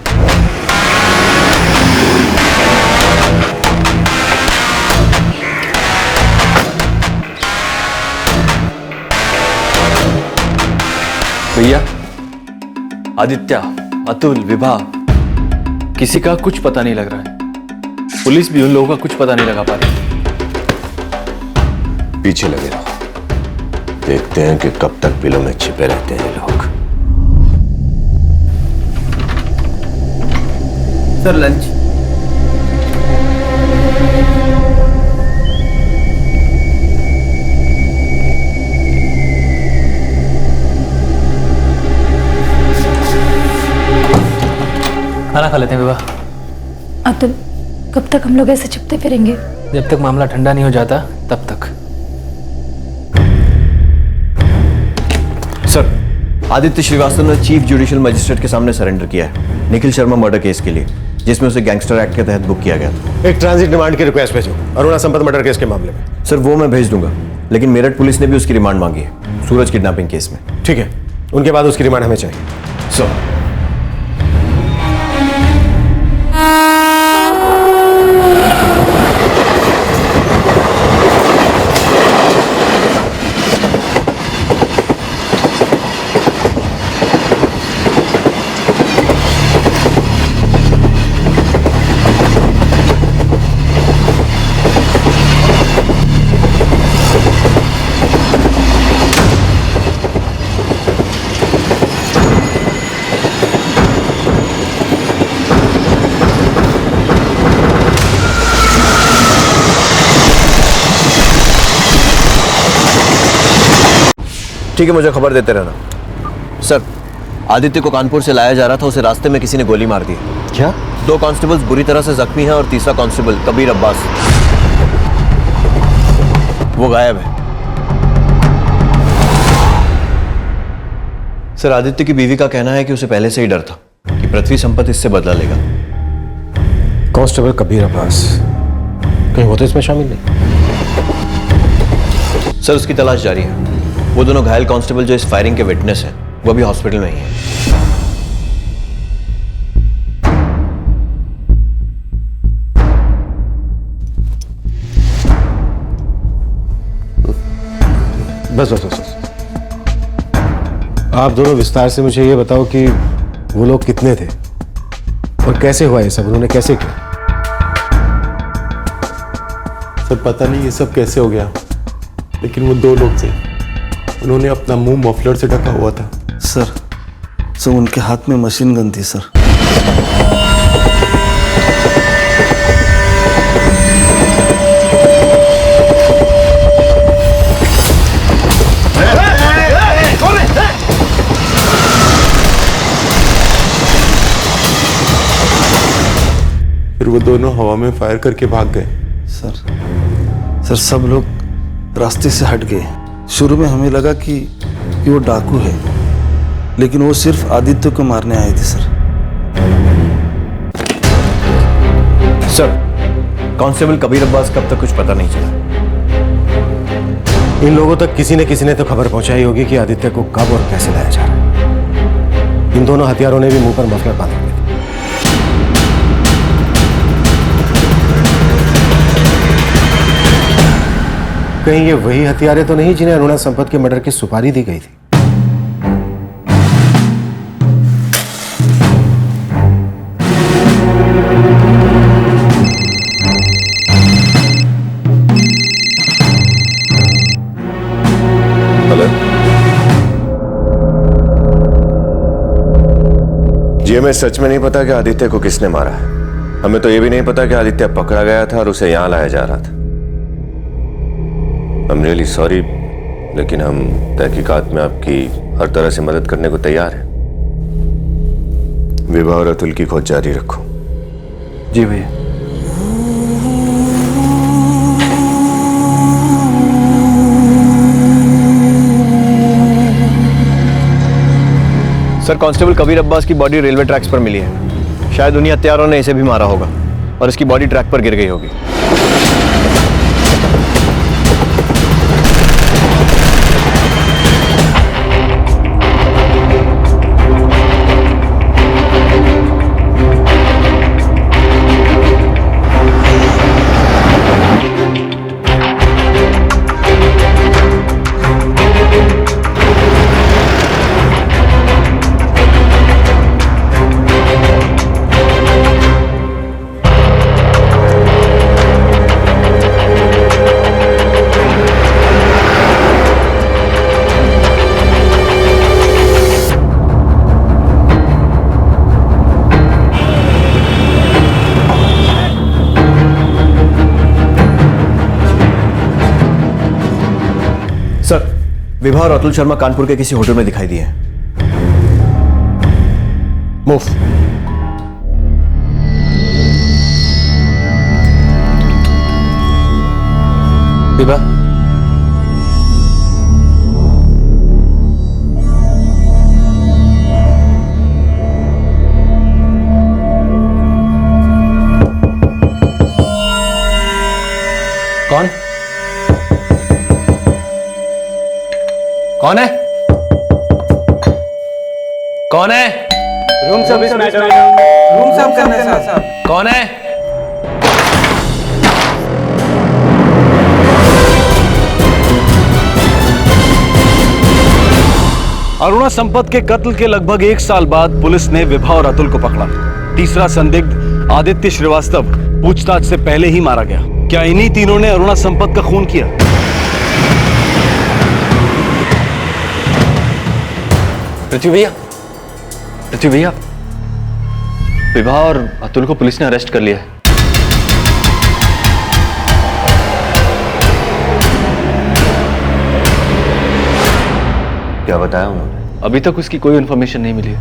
भैया आदित्य, अतुल, विभा किसी का कुछ पता नहीं लग रहा है। पुलिस भी उन लोगों का कुछ पता नहीं लगा पा रही। पीछे लगे रहो, देखते हैं कि कब तक बिलों में छिपे रहते हैं ये लोग। Sir lunch. खाना खा लेते हैं विवाह। अतुल, कब तक हम लोग ऐसे चिपते फिरेंगे? जब तक मामला ठंडा नहीं हो जाता तब तक। सर, आदित्य श्रीवास्तव ने चीफ जुडिशियल मजिस्ट्रेट के सामने सरेंडर किया है निखिल शर्मा मर्डर केस के लिए, जिसमें उसे गैंगस्टर एक्ट के तहत बुक किया गया था। एक ट्रांजिट रिमांड की रिक्वेस्ट भेजो अरुणा संपत मर्डर केस के मामले में। सर वो मैं भेज दूंगा, लेकिन मेरठ पुलिस ने भी उसकी रिमांड मांगी है सूरज किडनैपिंग केस में। ठीक है, उनके बाद उसकी रिमांड हमें चाहिए। सर ठीक है, मुझे खबर देते रहना। सर, आदित्य को कानपुर से लाया जा रहा था, उसे रास्ते में किसी ने गोली मार दी। क्या? 2 कांस्टेबल्स बुरी तरह से जख्मी हैं और तीसरा कांस्टेबल कबीर अब्बास वो गायब है। सर, आदित्य की बीवी का कहना है कि उसे पहले से ही डर था कि पृथ्वी संपत इससे बदला लेगा। कांस्टेबल कबीर अब्बास, कहीं वो तो इसमें शामिल नहीं? सर, उसकी तलाश जारी है। वो दोनों घायल कांस्टेबल जो इस फायरिंग के विटनेस हैं, वो भी हॉस्पिटल में ही हैं। बस बस बस बस। आप दोनों विस्तार से मुझे ये बताओ कि वो लोग कितने थे और कैसे हुआ ये सब, उन्होंने कैसे किया? सर पता नहीं ये सब कैसे हो गया, लेकिन वो 2 लोग थे, उन्होंने अपना मुंह मफलर से ढका हुआ था। सर उनके हाथ में मशीन गन थी सर। फिर वो दोनों हवा में फायर करके भाग गए। सर सब लोग रास्ते से हट गए। शुरू में हमें लगा कि वो डाकू है, लेकिन वो सिर्फ आदित्य को मारने आए थे sir. Sir, constable Kabir Abbas कब तक कुछ पता नहीं चला। इन लोगों तक किसी ने तो खबर पहुंचाई होगी कि आदित्य को कब और कैसे लाया जा रहा है। इन दोनों हथियारों ने भी मुंह पर मफलर बांध दिया। कहीं ये वही हथियारें तो नहीं जिन्हें अरुणा संपत के मर्डर की सुपारी दी गई थी? जी, हमें सच में नहीं पता कि आदित्य को किसने मारा है। हमें तो ये भी नहीं पता कि आदित्य पकड़ा गया था और उसे यहां लाया जा रहा था। I'm really sorry, लेकिन हम तहकीकात में आपकी हर तरह से मदद करने को तैयार हैं। विभा और अतुल की खोज जारी रखो। जी भैया। सर, कांस्टेबल कबीर अब्बास की बॉडी रेलवे ट्रैक्स पर मिली है। शायद उन्हीं हत्यारों ने इसे भी मारा होगा और इसकी बॉडी ट्रैक पर गिर गई होगी। विभा और अतुल शर्मा कानपुर के किसी होटल में दिखाई दिए हैं। मूव। विभा, कौन कौन है? कौन है? Room service madam. रूम सर्व करना है साहब। कौन है? अरुणा संपत के कत्ल के लगभग 1 साल बाद पुलिस ने विभा और अतुल को पकड़ा। तीसरा संदिग्ध आदित्य श्रीवास्तव पूछताछ से पहले ही मारा गया। क्या इन्हीं तीनों ने अरुणा संपत का खून किया? पृथ्वी भैया, विभा और अतुल को पुलिस ने अरेस्ट कर लिया है। क्या बताया उन्होंने? अभी तक उसकी कोई इन्फॉर्मेशन नहीं मिली है।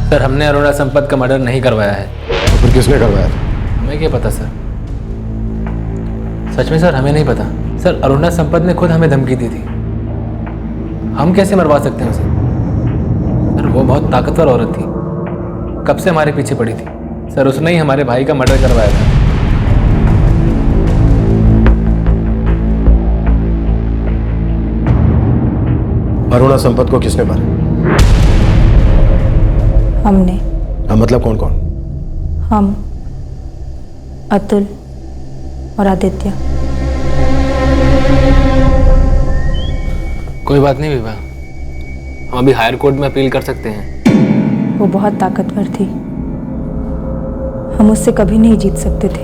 सर, हमने अरुणा संपत का मर्डर नहीं करवाया है। तो फिर किसने करवाया था? हमें क्या पता सर, सच में सर हमें नहीं पता। सर, अरुणा संपत ने खुद हमें धमकी दी थी। हम कैसे मरवा सकते हैं उसे? सर, वो बहुत ताकतवर औरत थी, कब से हमारे पीछे पड़ी थी। सर, उसने ही हमारे भाई का मर्डर करवाया था। अरुणा संपत को किसने मारा? हमने। हाँ, मतलब कौन कौन? हम, अतुल और आदित्य। कोई बात नहीं विभा, हम अभी हायर कोर्ट में अपील कर सकते हैं। वो बहुत ताकतवर थी, हम उससे कभी नहीं जीत सकते थे।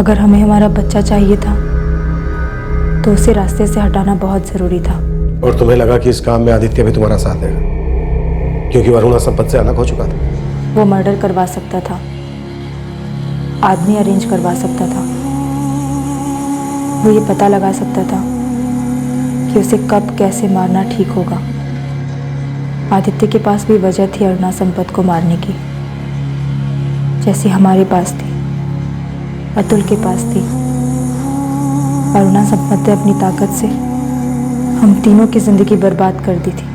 अगर हमें हमारा बच्चा चाहिए था तो उसे रास्ते से हटाना बहुत जरूरी था। और तुम्हें लगा कि इस काम में आदित्य भी तुम्हारा साथ देगा, क्योंकि वो अरुणा संपत से अलग हो चुका था। वो मर्डर करवा सकता था, आदमी अरेंज करवा सकता था, वो ये पता लगा सकता था कि उसे कब कैसे मारना ठीक होगा। आदित्य के पास भी वजह थी अरुणा संपत को मारने की, जैसी हमारे पास थी, अतुल के पास थी। अरुणा संपत ने अपनी ताकत से हम तीनों की जिंदगी बर्बाद कर दी थी।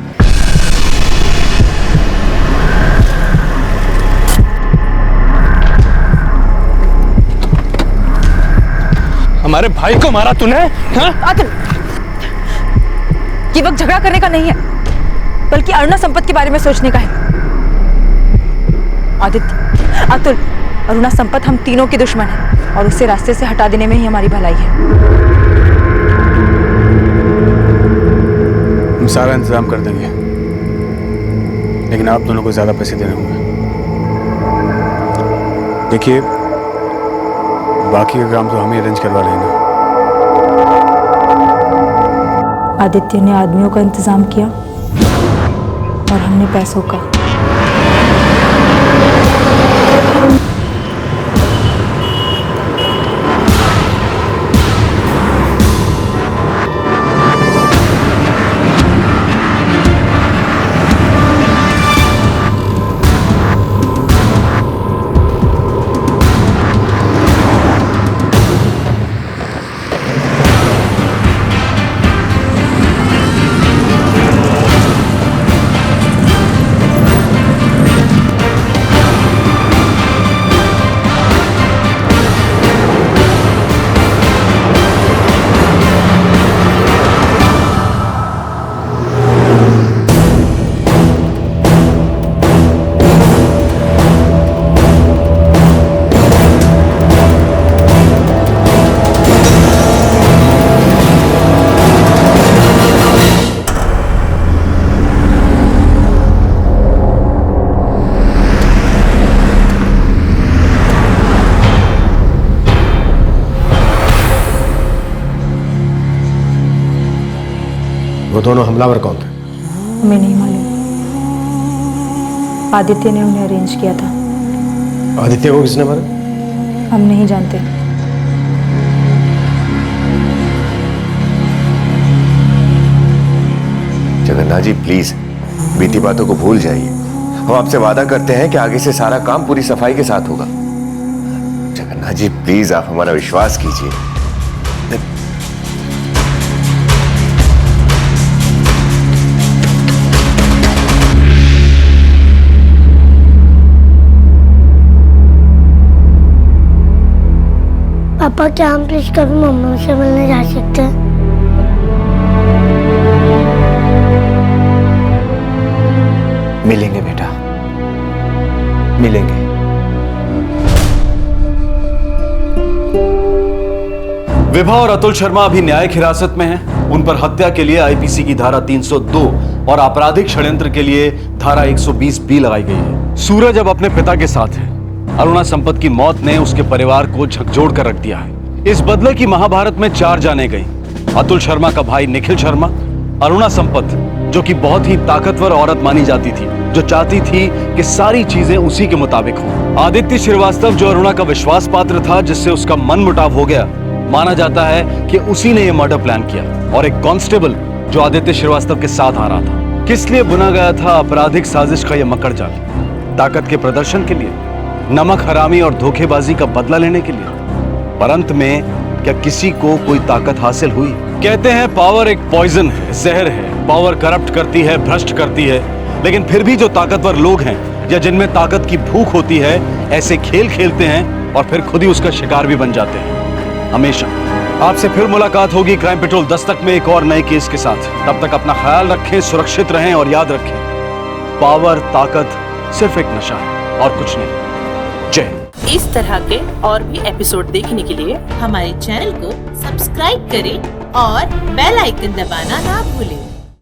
हमारे भाई को मारा तूने? हाँ? अतुल, ये वक्त झगड़ा करने का नहीं है, बल्कि अरुणा संपत के बारे में सोचने का है। आदित्य, अतुल, अरुणा संपत हम तीनों के दुश्मन हैं और उसे रास्ते से हटा देने में ही हमारी भलाई है। हम सारा इंतजाम कर देंगे, लेकिन आप दोनों को ज्यादा पैसे देने होंगे। देखिए, बाकी का काम तो हम ही अरेंज करवा लेंगे। आदित्य ने आदमियों का इंतजाम किया और हमने पैसों का। वो दोनों हमलावर कौन थे? हमें नहीं मालूम, आदित्य ने उन्हें अरेंज किया था। आदित्य को किसने मारा? हम नहीं जानते। अरुणा जी प्लीज बीती बातों को भूल जाइए। हम आपसे वादा करते हैं कि आगे से सारा काम पूरी सफाई के साथ होगा। जगन्नाथ जी प्लीज आप हमारा विश्वास कीजिए। पापा क्या हम प्लीज कभी मम्मी से मिलने जा सकते हैं? मिलेंगे बेटा, मिलेंगे। विभा और अतुल शर्मा अभी न्यायिक हिरासत में हैं। उन पर हत्या के लिए आईपीसी की धारा 302 और आपराधिक षड्यंत्र के लिए धारा 120 बी लगाई गई है। सूरज अब अपने पिता के साथ है। अरुणा संपत की मौत ने उसके परिवार को झकझोर कर रख दिया है। इस बदले की महाभारत में 4 जाने गई। अतुल शर्मा का भाई निखिल शर्मा, अरुणा संपत जो कि बहुत ही ताकतवर औरत मानी जाती थी, जो चाहती थी कि सारी चीजें उसी के मुताबिक हों। आदित्य श्रीवास्तव जो अरुणा का विश्वास पात्र था, जिससे उसका मन मुटाव हो गया। माना जाता है कि उसी ने यह मर्डर प्लान किया। और एक कांस्टेबल जो आदित्य श्रीवास्तव के साथ आ रहा था। किस लिए बुना गया था आपराधिक साजिश का यह मकड़ जाल? ताकत के प्रदर्शन के लिए, नमक हरामी और धोखेबाजी का बदला लेने के लिए। पर अंत में क्या किसी को कोई ताकत हासिल हुई? कहते हैं पावर एक पॉइजन है, जहर है। पावर करप्ट करती है, भ्रष्ट करती है। लेकिन फिर भी जो ताकतवर लोग हैं या जिनमें ताकत की भूख होती है, ऐसे खेल खेलते हैं और फिर खुद ही उसका शिकार भी बन जाते हैं। हमेशा आपसे फिर मुलाकात होगी क्राइम पेट्रोल दस्तक में एक और नए केस के साथ। तब तक अपना ख्याल रखें, सुरक्षित रहें और याद रखें, पावर, ताकत सिर्फ एक नशा है और कुछ नहीं। जय। इस तरह के और भी एपिसोड देखने के लिए हमारे चैनल को सब्सक्राइब करें और बेल आइकन दबाना ना भूलें।